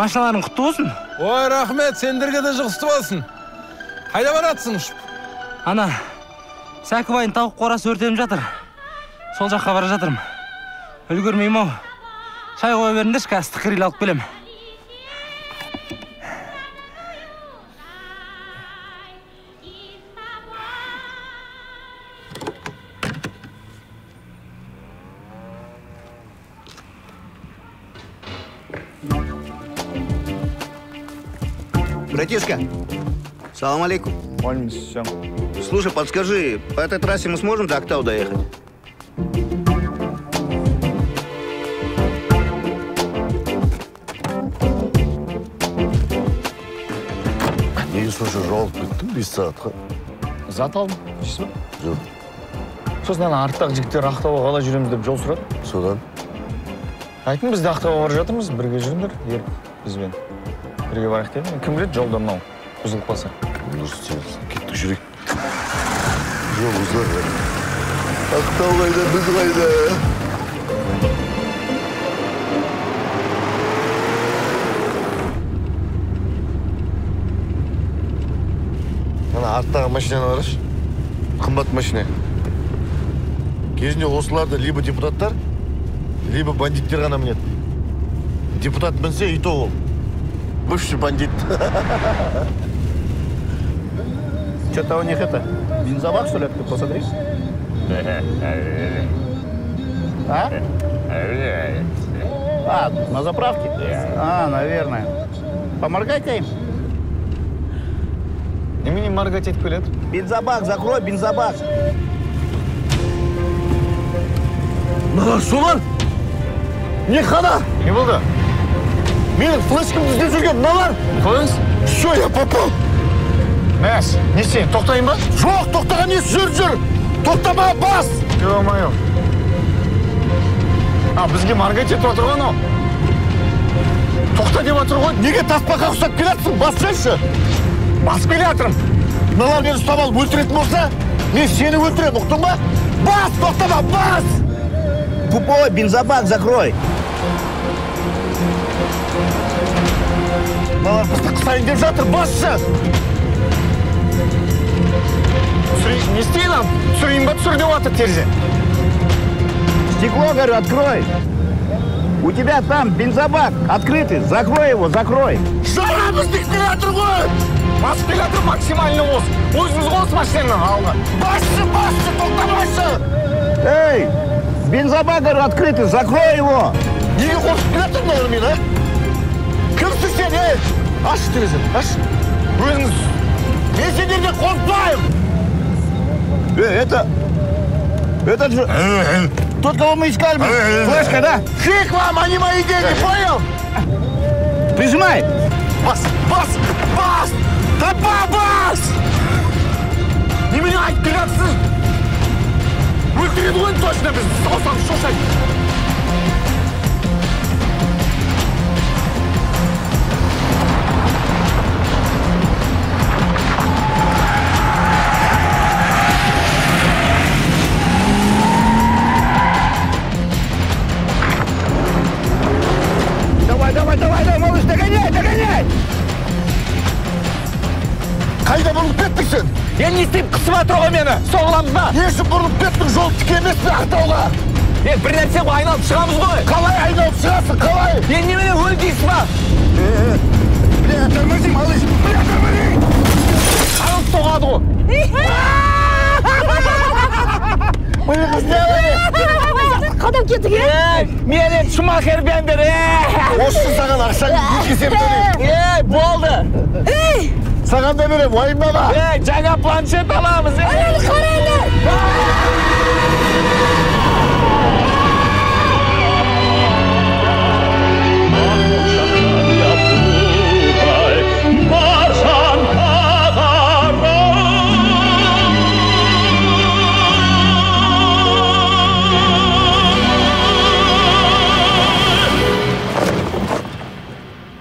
Машиналарың құтты болсын. Ой, рахмет, сендерге де жұғысты болсын. Қайда баратсың ұшып? Ана, Сәкібайдың тауық қорасы өртеніп жатыр. Сол жаққа бара жатырмын. Үлгермеймін ау. Шай қоя беріңдерші, қазір тықырыл алып келем. Братишка, салам алейкум. Алейкум. Слушай, подскажи, по этой трассе мы сможем до Актау доехать? Неге сонша жоғалып кеттің 5 сағатқа? Зат алдым, дейсіз ба? Жоқ. Сосын ана арттағы жігіттер Ақтауға қалай жүреміз деп жол сұрады. Содан? Айттым, біз де Ақтауға бара жатырмыз, бірге жүріңдер, еріп бізбен. Бірге барайық дедім, кім біледі жолда мынау бұзылып қалса. Дұрыс сенсің, кеттік жүрейік. Жоқ, ұзар. Ақтау қайда, біз қайда? Ана арттағы машинаны қарашы. Қымбат машина. Кезінде осыларды либо депутаттар, либо бандиттер ғана мінеді. Депутат мінсе, и то ол. Бывший бандит. Что-то у них это, бензобак, что ли, ты посмотри? А? А, на заправке? А, наверное. Поморгай-ка им. Немене моргать етіп келеді? Бензобак, закрой бензобак. Мыналар солар? Не қана? Не болды? Менің флешкамды іздеп жүрген мыналар? Қойыңыз? Все, я попал. Мәс, не істейін, тоқтайын ба? Жоқ, тоқтаған несі жүр. Тоқтама, бас! Ё-моё. А, бізге моргать етіп отыр ғой анау. Тоқта деп отыр ғой. Неге таспаға ұқсап келатсың? Бассайшы. Басып келе жатырмын. Мыналар мені ұстап алып өлтіретін болса, мен сені өлтірем, ұқтың ба? Бас, тоқтама, бас! Тупой, бензобак закрой. Мыналар бізді қысайын деп жатыр, басшы! Не істейін ап? Түсірейін ба, түсір деп отыр терезе. Стекло, говорю, открой. У тебя там бензобак открытый. Закрой его, закрой. Жара бізді келе жатыр ғой! Басып келе жатыр максимальный қос. Өзіміз қос машинаның алға. Басшы, тоқтамайшы! Эй, бензобак, говорю, открытый. Закрой его. Неге қорқып келе жатыр мыналар мен, а? Кімсің сен, ей? Аш терезені, аш. Өзіңіз. Мен сендерден қорқпаймын! Это же... Тот, кого мы искали, флешка, да? Фиг вам, они мои деньги, понял? Прижимай! Бас! Да бас! Немене айтып келатсыз! өлтіреді ғой точно біз саусақ шошайды. Давай, малыш, догоняй! Қайда бұрылып кеттің сен? Ел не істейіп қысып атыр ғой мені, соғыламыз ба? Несі бұрылып кеттің, жол тік емес пе ақтауға? Бір нәрсе ғой, айналып шығамыз ғой. Қалай айналып шығасың, қалай? Немене өл дейсіз ба? Бля, тормози, малыш, бля, тормози! Айналып соғады ғой. Қадам кеттік, Мен ет Шумахер бендер, Осы саған ақшаң еткесем төлейм. Болды. Саған да берем, уайымдама. Жаңа планшет аламыз,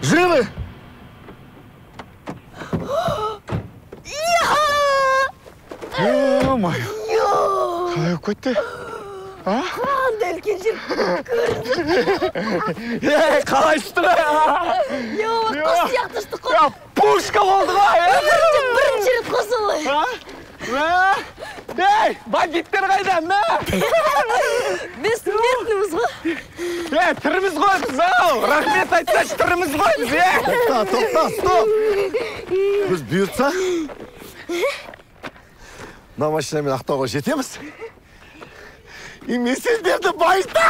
Живы? Ё-моё! Қалай өп кетті? Қандай үлкен жер қалай ұшты ғой? Қос сияқты ұшты қой. Пушка болды ғой. Бірінші рет қосылы. Бандиттер қайдан, Біз смертнымыз ғой. Тіріміз ғой біз, рахмет айтсашы, тіріміз ғой біз, Тоқта, стоп! Біз бұйыртса, мына машинамен Ақтауға жетеміз. И мен сендерді байта!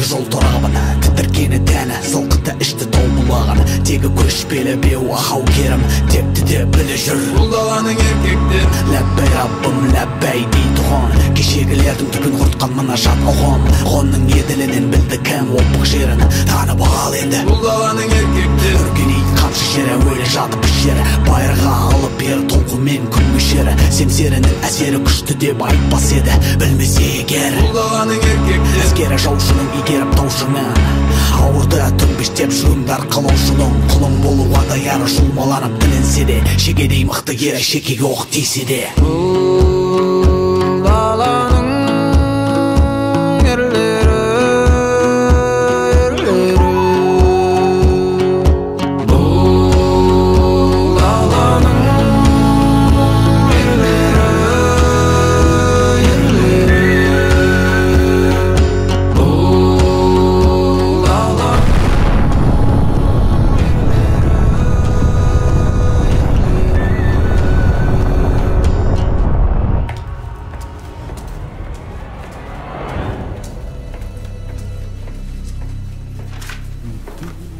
Жол торабын, тітіркені тәні, зылқыты ішті тау бұлаған. Тегі көшпелі беу ақау керім, тепті де білі жүр. Бұл даланың еркектер ләббәй раббым, ләббәй дей тұған. Кешегілердің түпін құртқан мына жат оғам. Ғонның еділінен білді кәм опық жерін, танып ал енді. Бұл даланың еркектер үргенейді қамшы жері, өлі жатып жері. Байырға алып бері толқумен күн мөшері. Семсерінің әсері күшті деп айтпас еді, білмесе егер. Бұл даланың еркектер әскері жаушының игеріп таушымен ауырды түнбештеп жүріңдар қалаушының. Құлың болуға даяр шулмаланып тілінсе де, шегедей мықты ері шекеге оқ тисе де. Бұл даланың ерлері, бұл даланың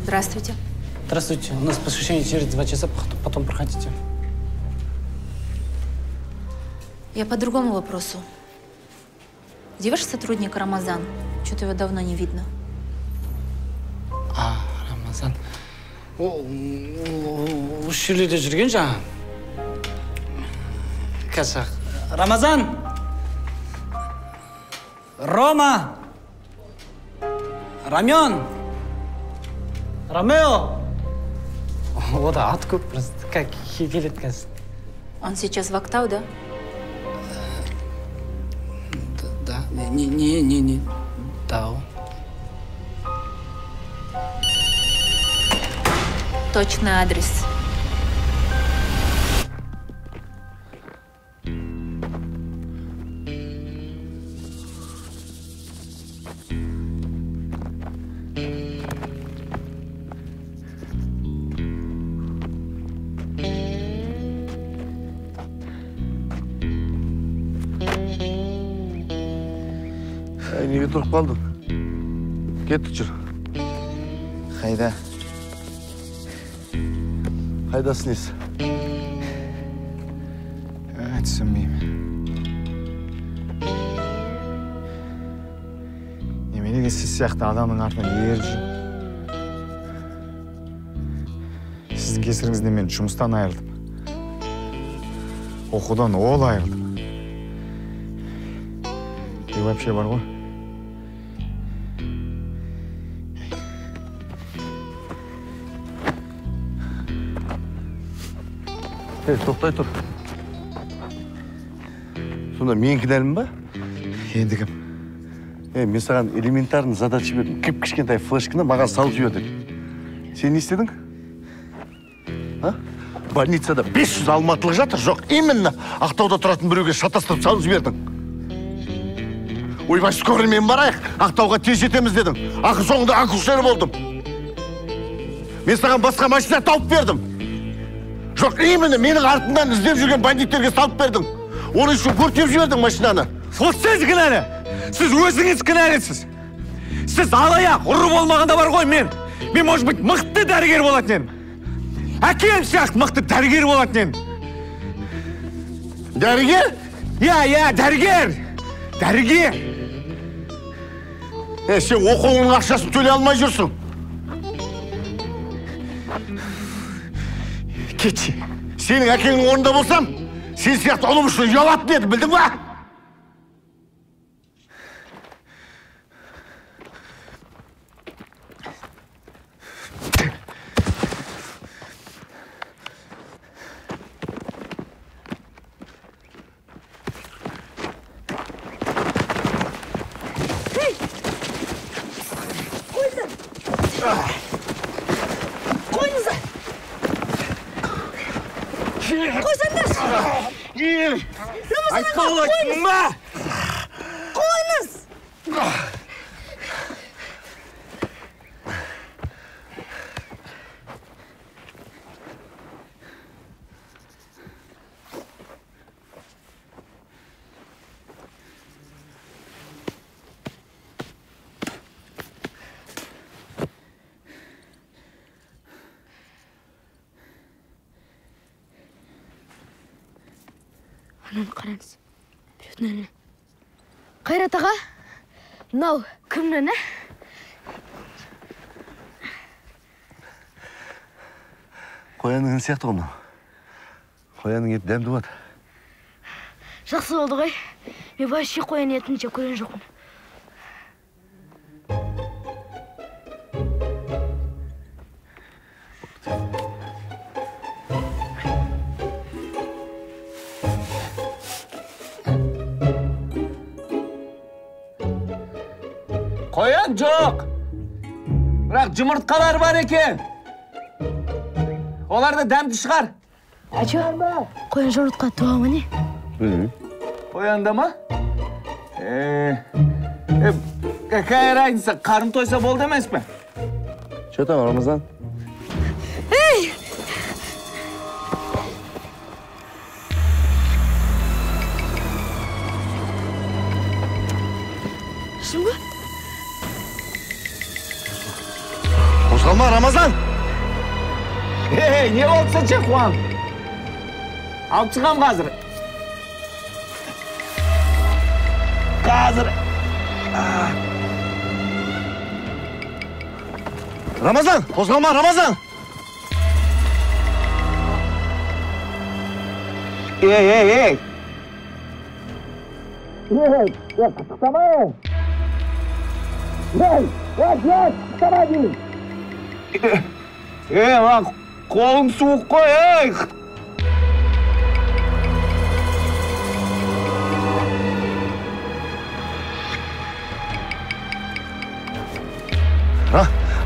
Здравствуйте. Здравствуйте. У нас посвящение через 2 часа, потом проходите. Я по другому вопросу. Где ваш сотрудник Рамазан? Что-то его давно не видно. Рамазан. Осы жерлерде жүрген жаңа. Қазақ. Рамазан! Рома! Рамен! Ромео! О, да, аты көп просто. Как келеді қазір. Он сейчас в Актау, да? Да. Не. Да. Точный адрес. неге тұрып қалдың? Кеттік жүр. Қайда? Қайдасың несі? Түсінбеймін. Неменеге сіз сияқты адамның артынан еріп жүр? Сіздің кесіріңізден мен жұмыстан айырылдым. Оқудан ол айырылдым. И вообще бар ғой. Тоқтай тұр. Сонда мен кінәлімін ба? Енді кім? Мен саған элементарный задача бердім. Кіп-кішкентай флешканы маған салып жібердің. Сен не істедің? Больницада 500 алматылық жатыр, жоқ, именно Ақтауда тұратын біреуге шатастырып салып жібердің. Ойбай, скорый мен барайық, Ақтауға тез жетеміз дедің. Ақы соңында акушер болдым. Мен саған басқа машина тауып бердім. Жоқ, именно менің артымнан іздеп жүрген бандиттерге салып бердің. Оны үшін көртеп жібердің машинаны. Вот сіз кінәлі. Сіз өзіңіз кінәлісіз. Сіз алаяқ, ұры болмағанда бар ғой мен. Мен, может быть, мықты дәрігер болатын едім. Әкем сияқты мықты дәрігер болатын едім. Дәрігер? Иә, дәрігер. Дәрігер. Сен оқуыңның ақшасын төлей алмай жүрсің. Кетші. Сенің әкеңнің орнында болсам, сен сияқты ұлым үшін ұялатын еді, білдің ба? Ананы қараңыз. Біреудің әлі. Қайрат аға, мынау кімнің, Қоянның сияқты ғына. Қоянның еті дәмді болады. Жақсы болды ғой. Мен вообще қоян етін жеп көрген жоқпын. Қоян жоқ. Бірақ жұмыртқалар бар екен. Олар да дәмді шығар. Әчо, қоян жұмыртқа туа ма не? Білмеймін. Қоянда ма? Какая разница, қарым тойса болды емес пе? Че там, Рамазан? Эй! Шын ба? Қозғалма, Рамазан! Ей, не болса че, Қуан? Алып шығам қазір. Қазір. Рамазан, қозғалма, Рамазан! Ей! Қыстамай! Қыстамай деймін! Lan, қолың суық қой, ей!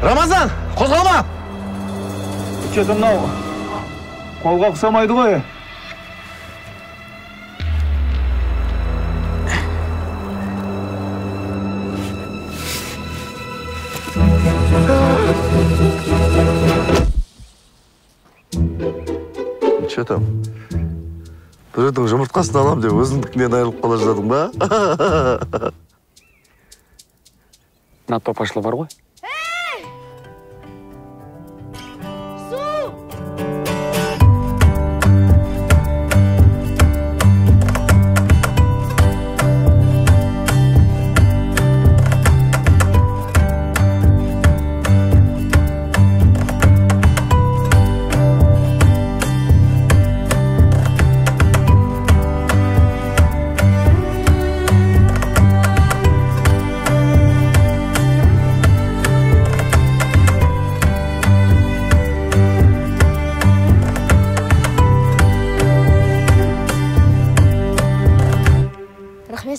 Рамазан, қозғалма! Че-то мынау қолға ұқсамайды ғой. Че там? Біреудің жұмыртқасын алам деп өзіңдікінен айырылып қала жаздың ба? На то пошло бар ғой.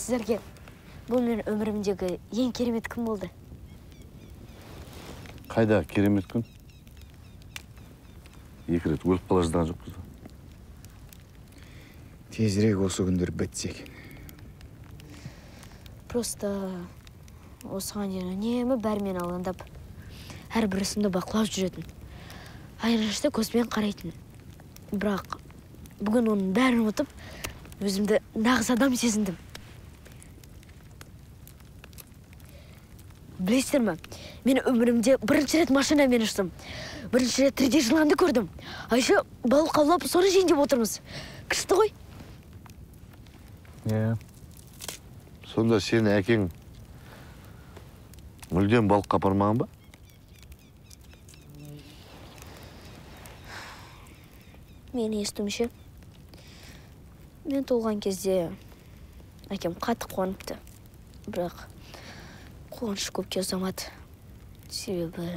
Сіздерге, бұл менің өмірімдегі ең керемет күн болды. Қайда керемет күн? Екі рет өліп қала жаздаған жоқпыз ба? Тезірек осы күндер бітсе екен. Просто осыған дейін үнемі бәрімен алаңдап, әрбір ісімді бақылап жүретін. Айрышты көзбен қарайтын. Бірақ бүгін оның бәрін ұмытып, өзімді нағыз адам сезіндім. Білесіздер ме, мен өмірімде бірінші рет машинамен ұштым. Бірінші рет 3D жыланды көрдім. Айша балық аулап, соны жейін деп отырмыз. Күшті ғой? Сонда сені әкең мүлдем балыққа апармаған ба? Мен естуімше, мен толған кезде әкем қатты қуаныпты. Бірақ қуанышы көпке ұзамады. Себебі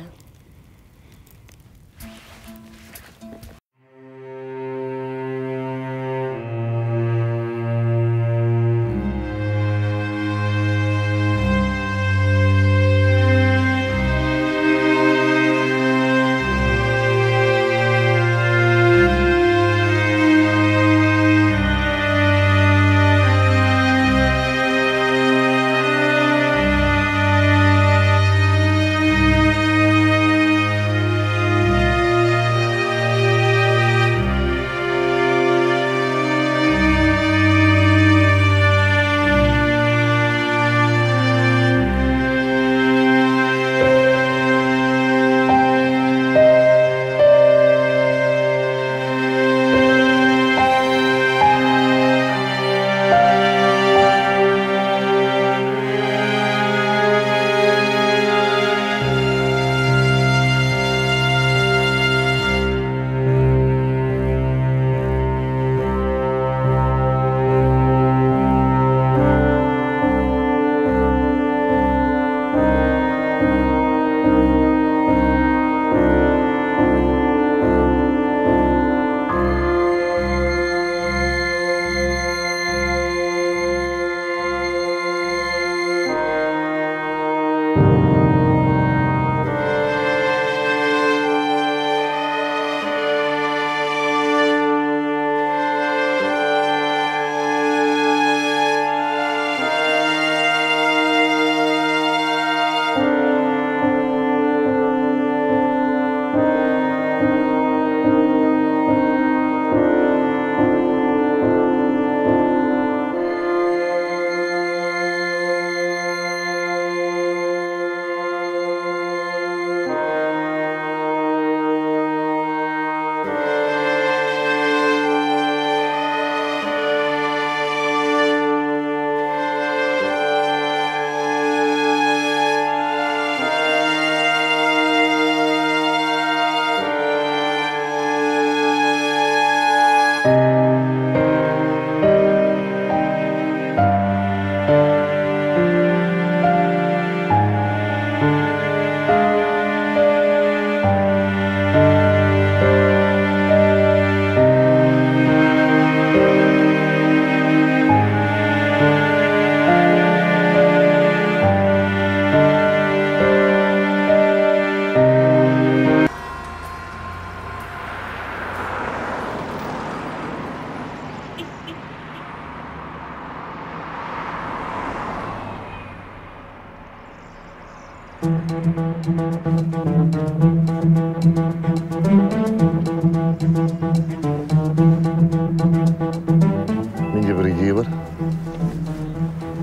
Менде бір идея бар.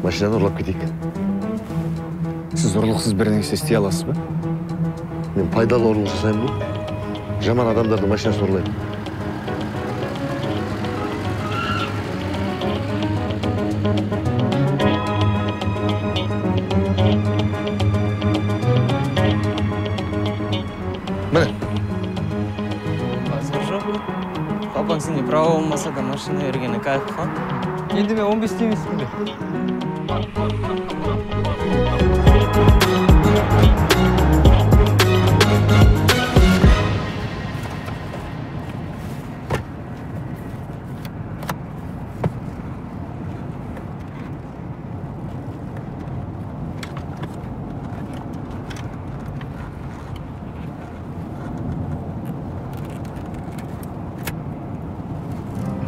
Машинаны ұрлап кетейік. Сіз ұрлықсыз бір нәрсе істей аласыз ба? Мен пайдалы ұрлық жасаймын ба? Жаман адамдардың машинасын ұрлаймын. Міне. Қалпаң сенде право болмаса да машина бергені кайф қа? Енді мен 15 демейсің бе?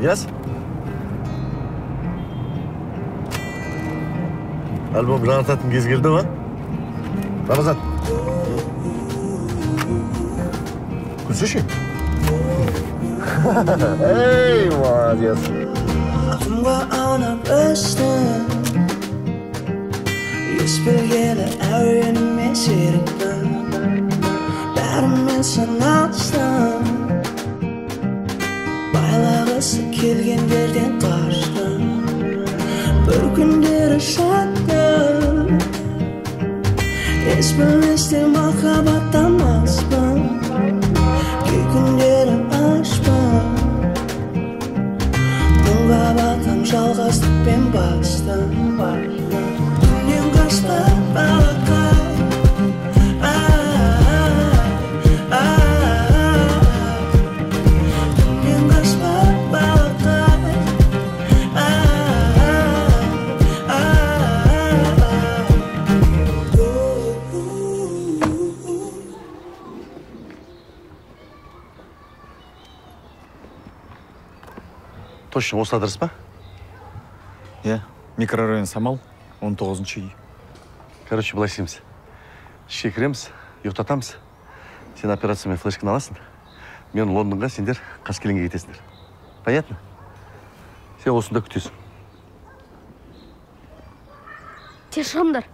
Yes? Альбом жаңартатын кез келді ма? Рамазан. Күлсеші? Ей, молодец. Ақымға аунап өстім ес білгелі әуеніме серікпін бәрімен санастым байлағысы келгендерден қаштым бір күндері шаттым ес білместе махаббаттан аспын кей күндері ашпын мұңға батам жалғыздықпен бастым күннен қашпа балақай Точно осы адрес па? Иә, микрорайон Самал, 19-ші үй. Короче, былай істейміз. Ішке кіреміз, ұйықтатамыз. Сен операциямен флешканы аласың. Мен Лондонға, сендер Қаскелеңге кетесіңдер. Понятно? Сен осында күтесің. Тез шығыңдар.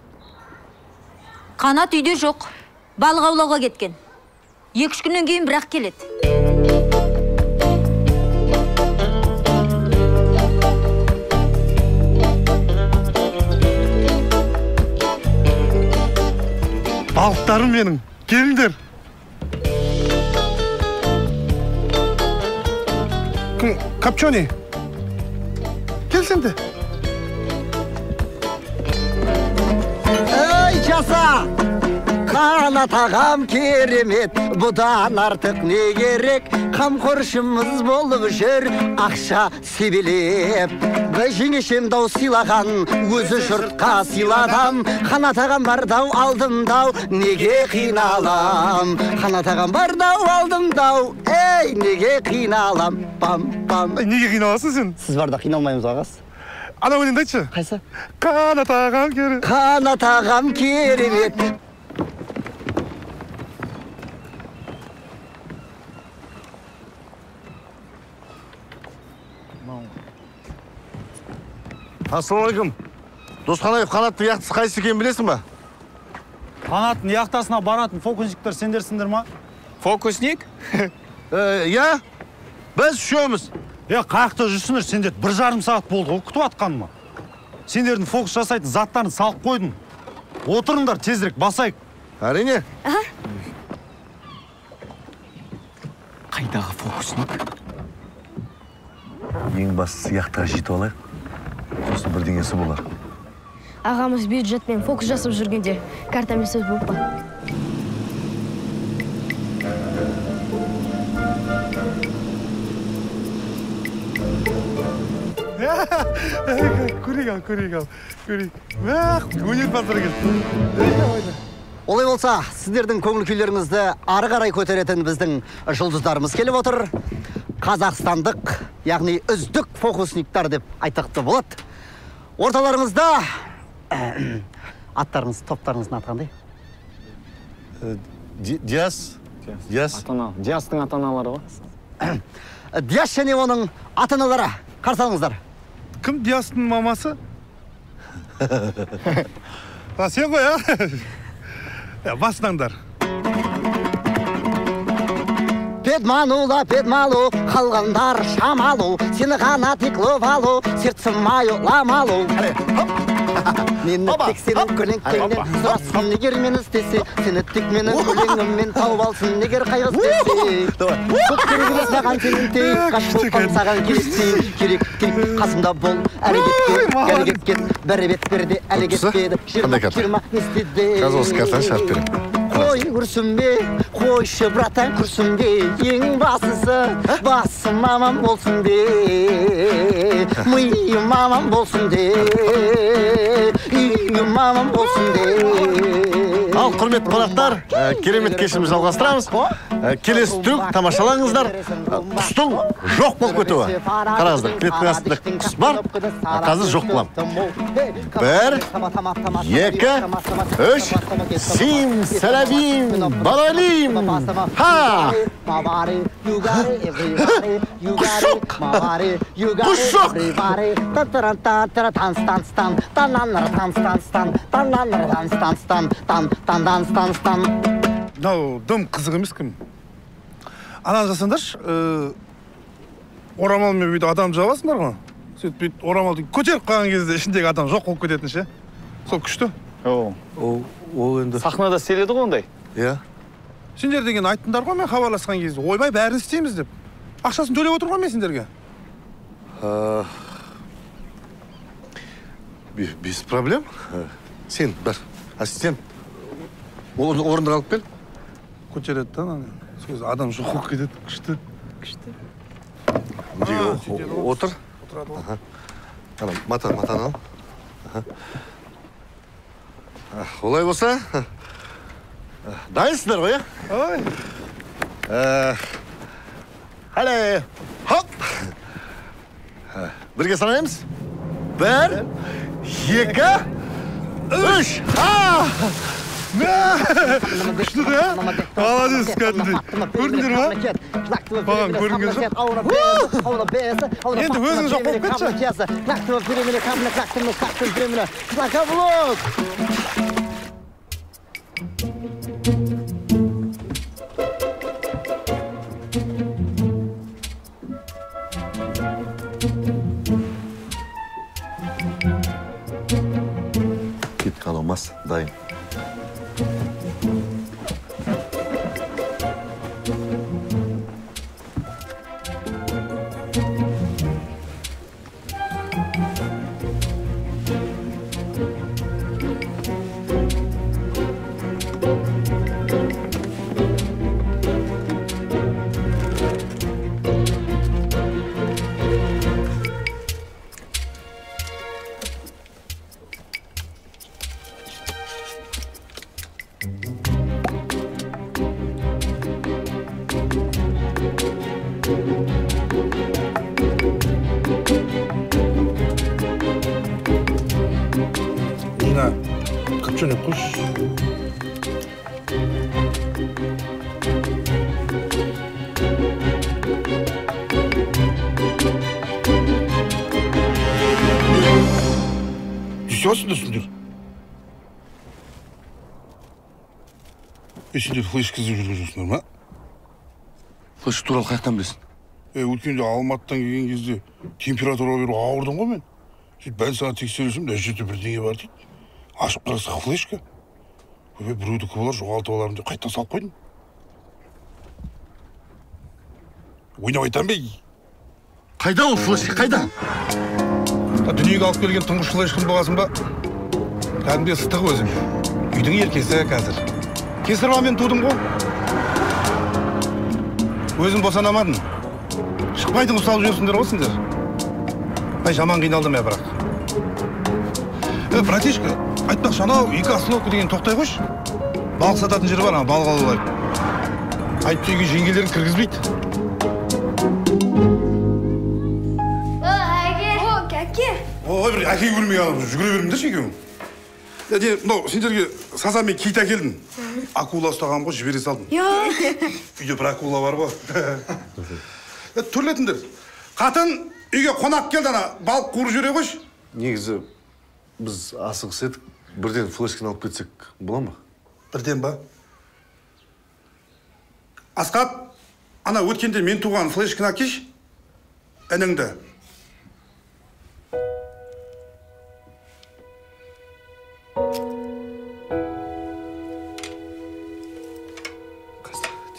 Қанат үйде жоқ. Балық аулауға кеткен. 2-3 күннен кейін бірақ келеді. Балықтарым менің, келіңдер. Копченый. Келсеңді. Ей, жаса! Қанат ағам керемет, бұдан артық не керек? Қамқоршымыз болып жүр, ақша себелеп. Жеңешем дау сыйлаған, өзі жұртқа сыйладам. Қанат ағам бар дау, алдым дау, неге қиналам? Қанат ағам бар дау, алдым дау, ей, неге қиналам? Пам-пам. Неге қиналасың сен? Сіз барда қиналмаймыз ағас. Ана өлеңді айтшы. Қайсы? Қанат ағам керемет. Қанат ағам керемет. Ассалаумалейкум. Досқанаев, Қанаттың яқтысы қайсы екенін білесің ба? Қанаттың яқтасына баратын фокусниктер сендерсіңдер ма? Фокусник? Я? Біз үшеуміз. Қаяқта жүрсіңдер, сендер 1,5 сағат болды, ол күтіп атқаным ма? Сендердің фокус жасайтын заттарын салып қойдым. Отырыңдар, тезірек басайық. Әрине. Қайдағы фокусник? Ең бастысы яқтыға жетіп алайық. Сосын бірдеңесі болар. Ағамыз бюджетпен фокус жасап жүргенде картамен сөз болып па? Көрейік ал. Өнер базар келді. Олай болса, сіздердің көңіл күйлеріңізді ары қарай көтеретін біздің жұлдыздарымыз келіп отыр. Қазақстандық, яғни үздік фокусниктар деп айтақты болады. Орталарыңызда аттарыңыз, топтарыңыздың аты қандай? Диас. Диастың ата-аналары ғой. Диас және оның ата-аналары. Қарсы алыңыздар. Кім Диастың мамасы? Сен ғой, а? Басыңдар. Педманула, педмалу, қалғандар шамалу, сені ғана тиклып алу, сердцем мою ламалу. Мені тек сенің көлеңкеңнен сұрассын, егер мен істесе, сені тек менің өлеңіммен тауып алсын, егер қайғыс десе. Көп керек саған сенімтей, қашып саған келістей, керек қасымда бол, әрі кеткет, бәрі бет берде, әлі кетпеді, 20 не істеді. Қазір осы картаны шарт берем. Қой күрсінбе, қойшы братан күрсінбе, ең басысы басым мамам болсын де, миым мамам болсын де, үйім мамам болсын де. Ал, құрметті қонақтар, керемет кешімізді жалғастырамыз. Келесі түк тамашалаңыздар. Құстың жоқ болып кетуі. Қараңыздар, клеттің астында құс бар, қазір жоқ болам. 1, 2, 3, сим, сәләбим, балалим. Ха! Құшық! Мынау дым қызық емес кім? Ананы жасаңдаршы, орамалмен бүйтіп адам жабасыңдар ғой. Сөйтіп бүйтіп орамалды көтеріп қалған кезде ішіндегі адам жоқ болып кететін ше. Сол күшті. Ол енді сахнада істеледі ғой ондай. Иә. Сендер деген айттыңдар ғой, мен хабарласқан кезде, ойбай бәрін істейміз деп. Ақшасын төлеп отыр ғой мен сендерге. Без проблем. Сен бір ассистент орынды қалып кел. Көтереді да, адам жоқ болып кетеді. Күшті. Отыр. Матаны ал. Олай болса, дайынсыңдар ғой, Әлі, хоп! Бірге санаймыз. 1, 2, 3. Күшті да? Молодец, кәдімдей. Көрдіңдер ма? Маған көрінген жоқ. Енді өзің жоқ болып кетші. Кет қаламас, дайын. Нина, копченый куш. Десесіңдер сендер? Сендер флеш қызып жүрген жоқсыңдар ма? Флеш туралы қаяқтан білесің? Өткенде Алматыдан келген кезде температура беріп ауырдым ғой мен. Бәл саған тексересім, жерде бірдеңе бар дейді. Ашып қарасақ флешка. Біреудікі болар, жоғалтып алармын деп қайттан салып қойдым. Ойнап айтам бе? Қайда ол флешка, қайда? Дүниеге алып келген тұңғыш флешканы болғасын ба? Кәдімде ыстық өзім. Үйдің еркесі қазір. Кесірвамен тудым ғой. Өзім босанамадым. Шықпайтын ұсталып жүрсіңдер ғой сендер. Жаман қиналдым я бірақ. Братишка, айтпақшы, анау 2 остановка деген тоқтай қойшы. Балық сататын жері бар, балық алып алайық. Айтты үйге жеңгелерін кіргізбейді. Әке. Ой, бір әке көрмей алып жүгіре беріңдерші екеуің. Мынау сендерге сазан мен кит әкелдім. Акула ұстаған ғой, жібере салдым. Үйде бір акула бар ғой. Түрлетіңдер. Қатын үйге қонақ келді, ана балық қуырып жүре қойшы. Негізі біз асығыс едік. Бірден флешканы алып кетсек бола ма? Бірден ба? Асқат, ана өткенде мен туған флешканы әкеш, ініңді.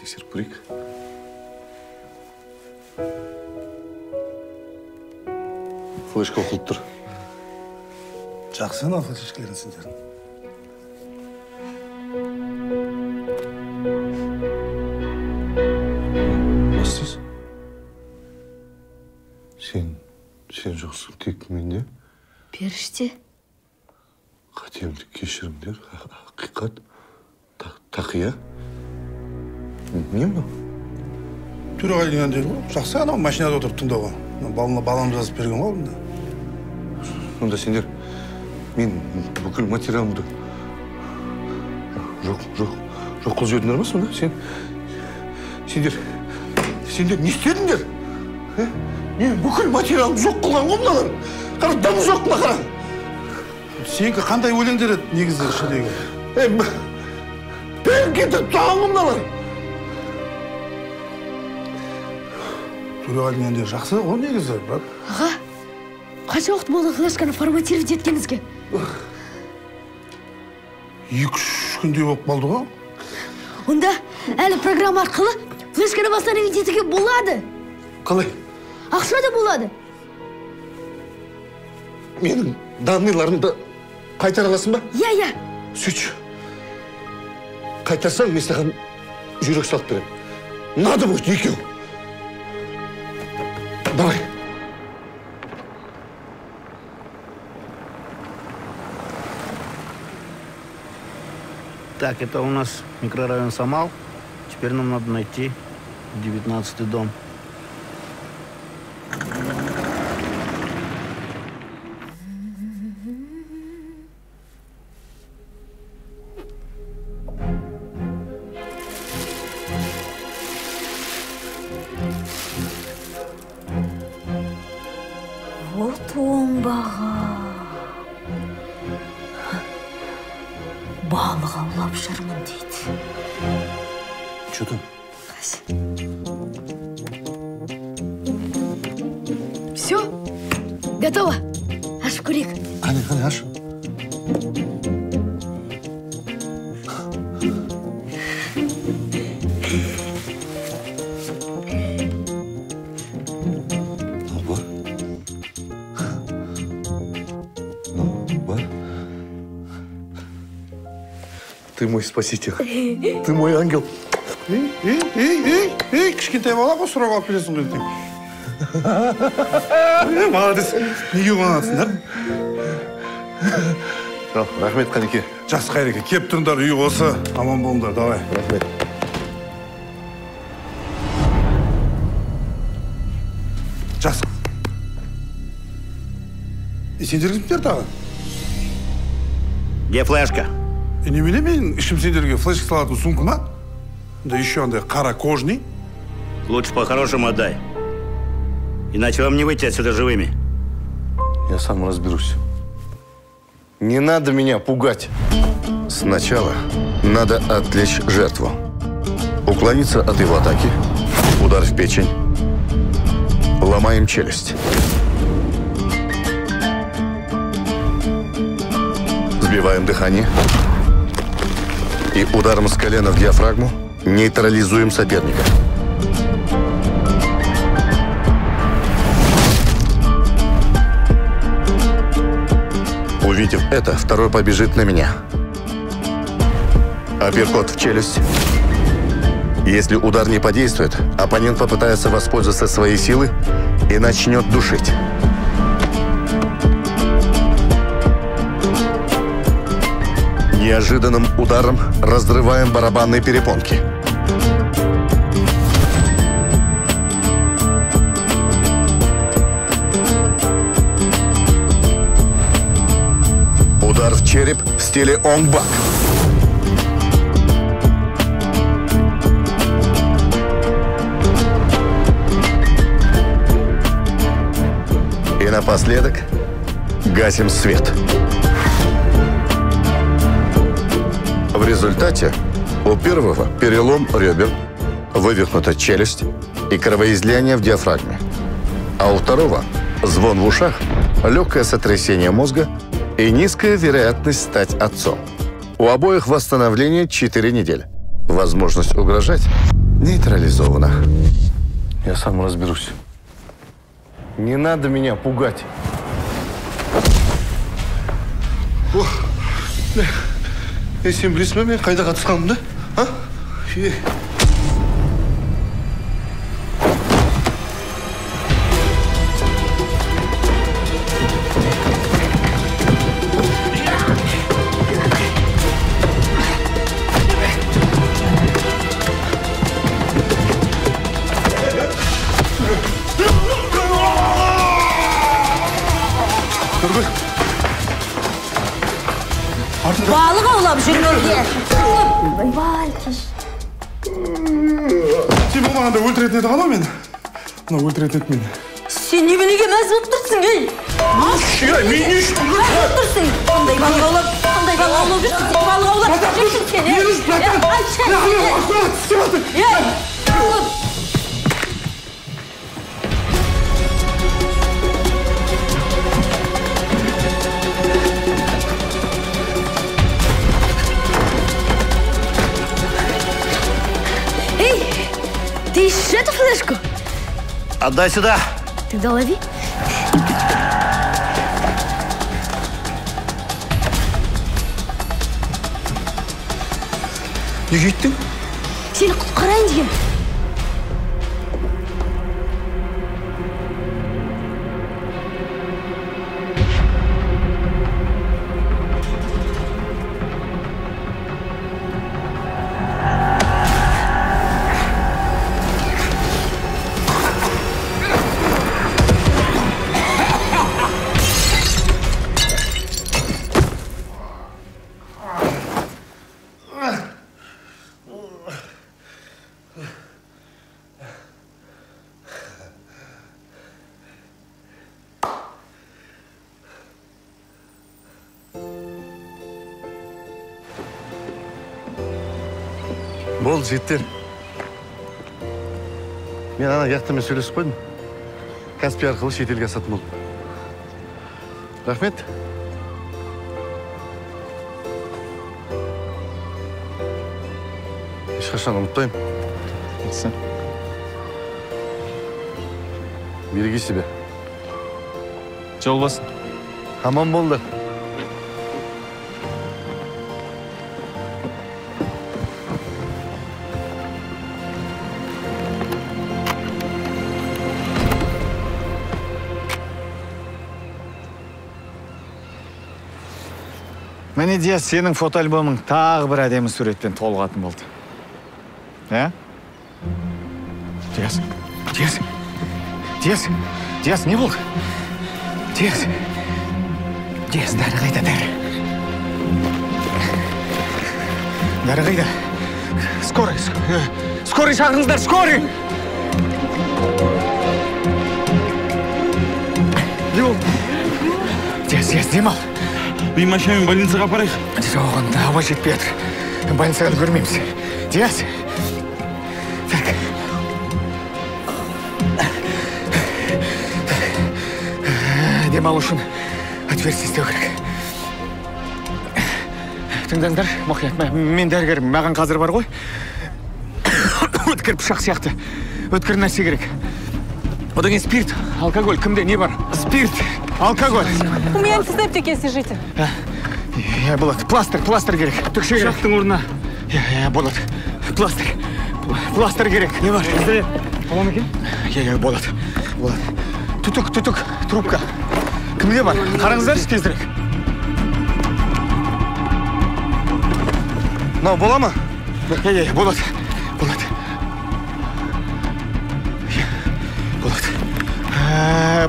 Тексеріп көрейік. Флешка оқылып тұр. Жақсы ана флешкалерін сендердің. Настыз? Сен жоқсың, тек менде. Періште. Қатемді кешірімдер, ақиқат, тақия. Не мынау? Төреғали деген деді ғой. Жақсы анау машинада отырып тыңдауға. Балам жазып берген ғой бұнда. Онда сендер мен бүкіл материалымды жоқ қылып жібердіңдер ма сонда? Сендер не істедіңдер? Мен бүкіл материалымды жоқ қылған ғой мыналар. Қара дамы жоқ мына қара. Сенікі қандай өлеңдер еді негізі ішіндегі? Бәрін кетіп тағын ғой мыналар. Төреғали деген жақсы ғой негізі, брат. Аға, қанша уақыт болды флешканы форматировать еткеніңізге? 2-3 күндей болып қалды ғой. Онда әлі программа арқылы флешканы восстановить етуге болады. Қалай? Ақша да болады. Менің данныйларымды қайтара аласың ба? Иә. Сөйтші. Қайтарсаң, мен саған жүрек салып беремін. Надо будет екеу. Давай. Так, это у нас микрорайон Самал. Теперь нам надо найти 19-й дом. Вот омбаға. Балық аулап жүрмін дейді. Че там? Все, готово. Ашып көрейік. Қане, аш. Ты мой спаситель. Ты мой ангел. Кішкентай бала ғой сұрап алып келесің ғой ертең. Молодец. Неге қуанасыңдар? Рахмет, Қанеке. Жақсы, Қайреке. Кеп тұрыңдар, үй осы. Аман болыңдар, давай. Рахмет. Жақсы. Сендер кімдер тағы? Где флешка? Немене мен ішім сендерге флешка салатын сумка ма? Да еще андай қара кожный. Лучше по-хорошему отдай. Иначе вам не выйти отсюда живыми. Я сам разберусь. Не надо меня пугать. Сначала надо отвлечь жертву. Уклониться от его атаки. Удар в печень. Ломаем челюсть. Сбиваем дыхание. И ударом с колена в диафрагму нейтрализуем соперника. Увидев это, второй побежит на меня. Апперкот в челюсть. Если удар не подействует, оппонент попытается воспользоваться своей силой и начнет душить. Неожиданным ударом разрываем барабанные перепонки. Удар в череп в стиле онг-бак. И напоследок гасим свет. В результате у первого перелом ребер, вывихнута челюсть и кровоизлияние в диафрагме. А у второго звон в ушах, легкое сотрясение мозга и низкая вероятность стать отцом. У обоих восстановление 4 недели. Возможность угрожать нейтрализована. Я сам разберусь. Не надо меня пугать. Сен білесің бе мен қайда қатысқанымды? А? Балық аулап жүрмеуге. Сен болмағанда өлтіретін еді ғана мен. Мына өлтіретін еді мен. Сен неменеге мәз болып тұрсың, ей? Мен не үшін мәз болып тұрсың? Қандай балық аулап жүрсің? Сен балық аулап жүрсің сен, ей? Ей! Ты ищешь эту флешку? Отдай сюда. Ты долови. Неге үйттің? Сені құтқарайын деген. Болды, жеттер. Мен ана яқтымен сөйлесіп қойдым. Каспий арқылы шетелге сатып болдым. Рахмет. Ешқашан ұмытпаймын. Береги себя. Жол болсын. Аман болды. Міне Диас, сенің фотоальбомың тағы бір әдемі суретпен толығатын болды. Ә? Диас, не болды? Диас, дәрі қайда, дәрі? Дәрі қайда? Скорый шақырыңыздар, скорый! Не болды? Диас, демал. Мен машинамен больницаға апарайық. Жоқ, онда ауа жетпей жатыр. Больницаға көрмейміз. Диас. Так. Демалу үшін отверстие істеу керек. Тыңдаңдар, мұқият. Мен дәрігер, маған қазір бар ғой. Өткір пышақ сияқты. Өткір нәрсе керек. Одан кейін спирт, алкоголь. Кімде не бар? Спирт, алкоголь. У меня антисептик есть, держите. Болады. Пластыр керек. Түкше керек. Пышақтың орнына. Болады. Пластыр керек. Не бар? Бола ма екен? Болады. Түтік, трубка. Кімде бар? Қараңыздаршы тезірек. Мынау бола ма? Болады.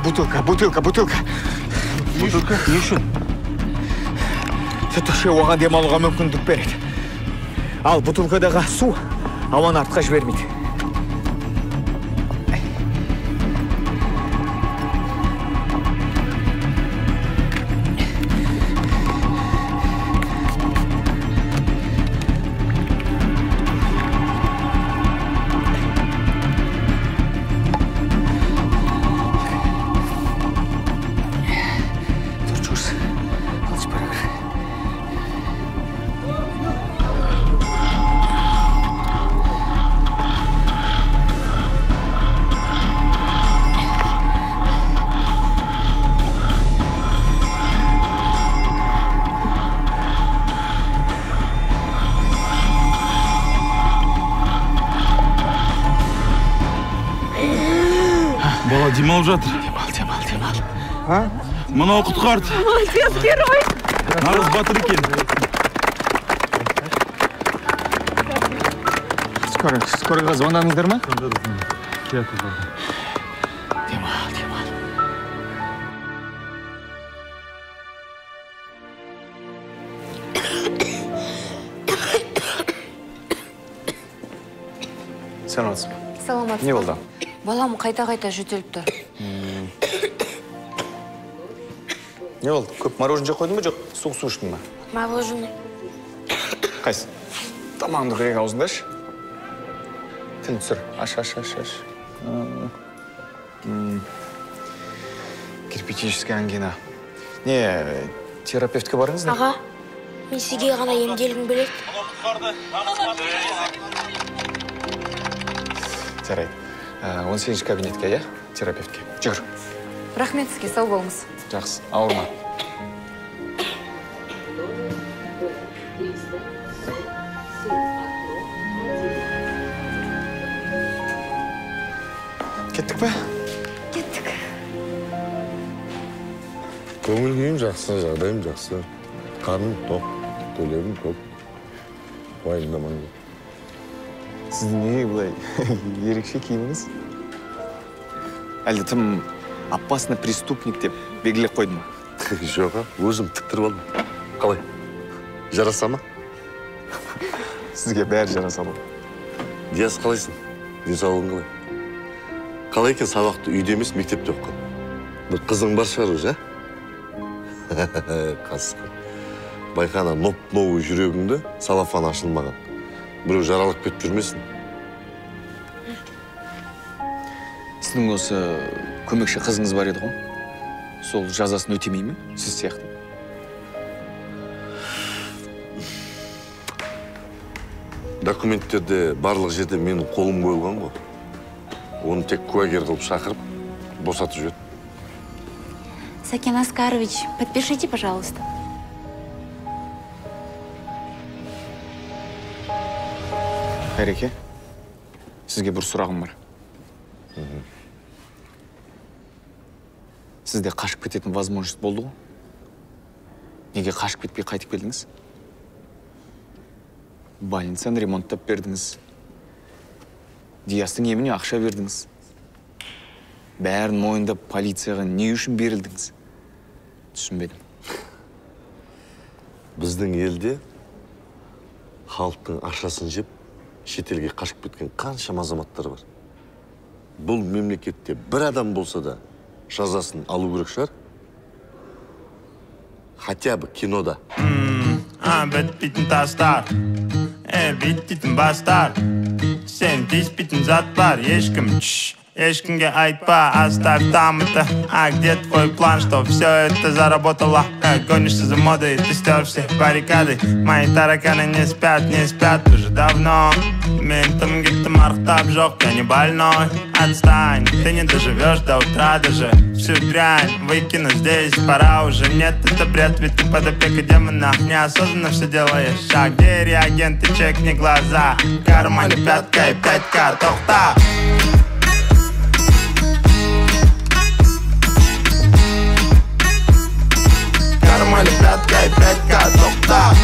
Бутылка. Бутылка? Не үшін? Түтікше оған демалуға мүмкіндік береді. Ал бутылкадағы су ауаны артқа жібермейді. Бала демалып жатыр. Демал. А? Мынау құтқарды. Молодец, герой. Нағыз батыр екен. Скорыйға звондадыңыздар ма? Келеді. Демал. Саламатсыз ба? Саламатсыз. Не болды? Балам қайта-қайта жөтеліп тұр. Не болды? Көп мороженое жеп қойдың ба, жоқ суық су іштің ба? Мороженое. Қайсы? Тамағыңды қырек аузында іш. Тілін түсір. Аш. Кирпическая ангина. Не, терапевтке барыңыз не? Аға, мен сізге ғана емделгім келеді. Жарайды. 18 кабинетке, я? Терапевтке. Жүгір. Рахмет сізге, сау болыңыз. Жақсы, ауырма. Кеттік пе? Кеттік. Көңіл күйім жақсы, жағдайым жақсы. Қарным тоқ, төлегім көп. Уайымдамаңыз. Сіздің неге бұлай ерекше киіміңіз? Әлде тым опасный преступник деп белгілеп қойды ма? Жоқ, өзім тіктіріп алдым. Қалай? Жараса ма? Сізге бәрі жараса ма? Диас, қалайсың? Денсаулығың қалай? Қалай екен сабақты үйде емес, мектепте оқыған? Бір қызың бар шығар өзі, қасқыр. Байқана, новый жүрегіңді салафан ашылмаған. Біреу жаралып кетіп жүрмесін. Сіздің осы көмекші қызыңыз бар еді ғой? Сол жазасын өтемей ме? Сіз сияқты. Документтерде барлық жерде менің қолым қойылған ғой. Оны тек куәгер қылып шақырып, босатып жүреді. Сакен Аскарович, подпишите, пожалуйста. Қайреке, сізге бір сұрағым бар. Сізде қашып кететін возможность болды ғой? Неге қашып кетпей қайтып келдіңіз? Больницаны ремонттап бердіңіз. Диастың еміне ақша бердіңіз. Бәрін мойындап полицияға не үшін берілдіңіз? Түсінбедім. Біздің елде халықтың ақшасын жеп, шетелге қашып кеткен қаншама азаматтар бар. Бұл мемлекетте бір адам болса да жазасын алу керек шығар. Хотя бы кинода. Бітпейтін тастар, биттейтін бастар. Сен тиіспейтін зат бар, ешкімге айтпа, оставь там это. А где твой план, что все это заработало? Гонишься за модой, ты стер все баррикады. Мои тараканы не спят уже давно. Ментом где-то мархтаб жёг, я не больной. Отстань, ты не доживешь до утра даже. Всю дрянь выкину здесь, пора уже. Нет, это бред, ведь ты под опекой демона. Неосознанно все делаешь шаг. Где реагенты, чекни глаза. В кармане пятка и 5К, тохта. Кармане пятка и 5К, тохта.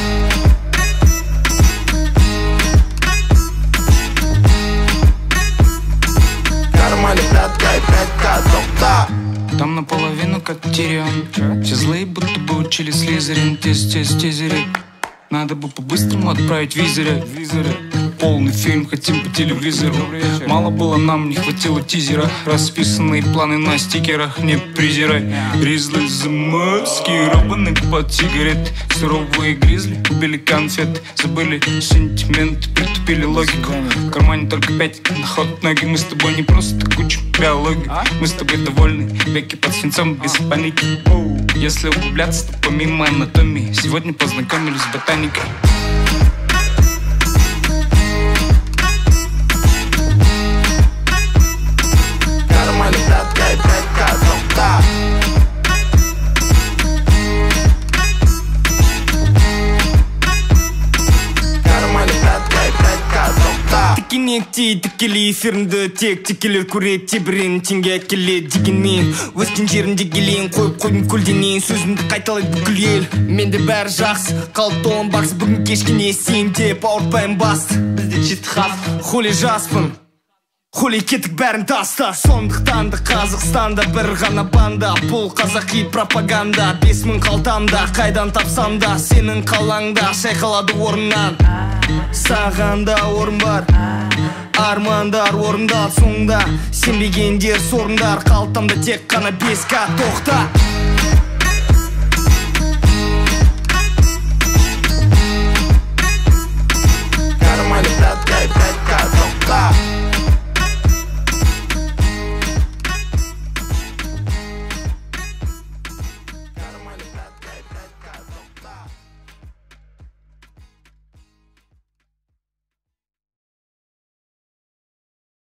Кармане пятка и 5К, тохта. Там наполовину как Тирион. Все злые будто бы учили Слизерин. Тизерить. Надо бы по-быстрому отправить визоры. Полный фильм хотим по телевизору. Мало было нам, не хватило тизера. Расписанные планы на стикерах, не презирай. Гризли замаскированный под сигарет. Суровые гризли убили конфет. Забыли сентимент, притупили логику. В кармане только 5 на ход ноги. Мы с тобой не просто куча биологии. Мы с тобой довольны, веки под свинцом без паники. Если углубляться, то помимо анатомии сегодня познакомились с ботаникой. Кармане пятка и 5К, тохта. Кармане пятка и 5К, тохта. Таки не Тиді тікелей эфирімді тек текелер көреді тебірен теңге келеді дегенмен өскен жерімде келейін қойып қойдым көлденең сөзімді қайталайды бүкіл ел менде бәрі жақсы қалыпты он бақсы бүгін кешкене сен деп ауыртпаймын басты бізде чисто хас хули жаспын хули кеттік бәрін таста сондықтан да Қазақстанда бір ғана банда бұл қазақи пропаганда 5000 қалтамда қайдан тапсам да сенің қалаңда шайқалады орыннан саған да орын бар армандар орындалды соңында сенбегендер сорындар қалтамда тек қана 5К тоқта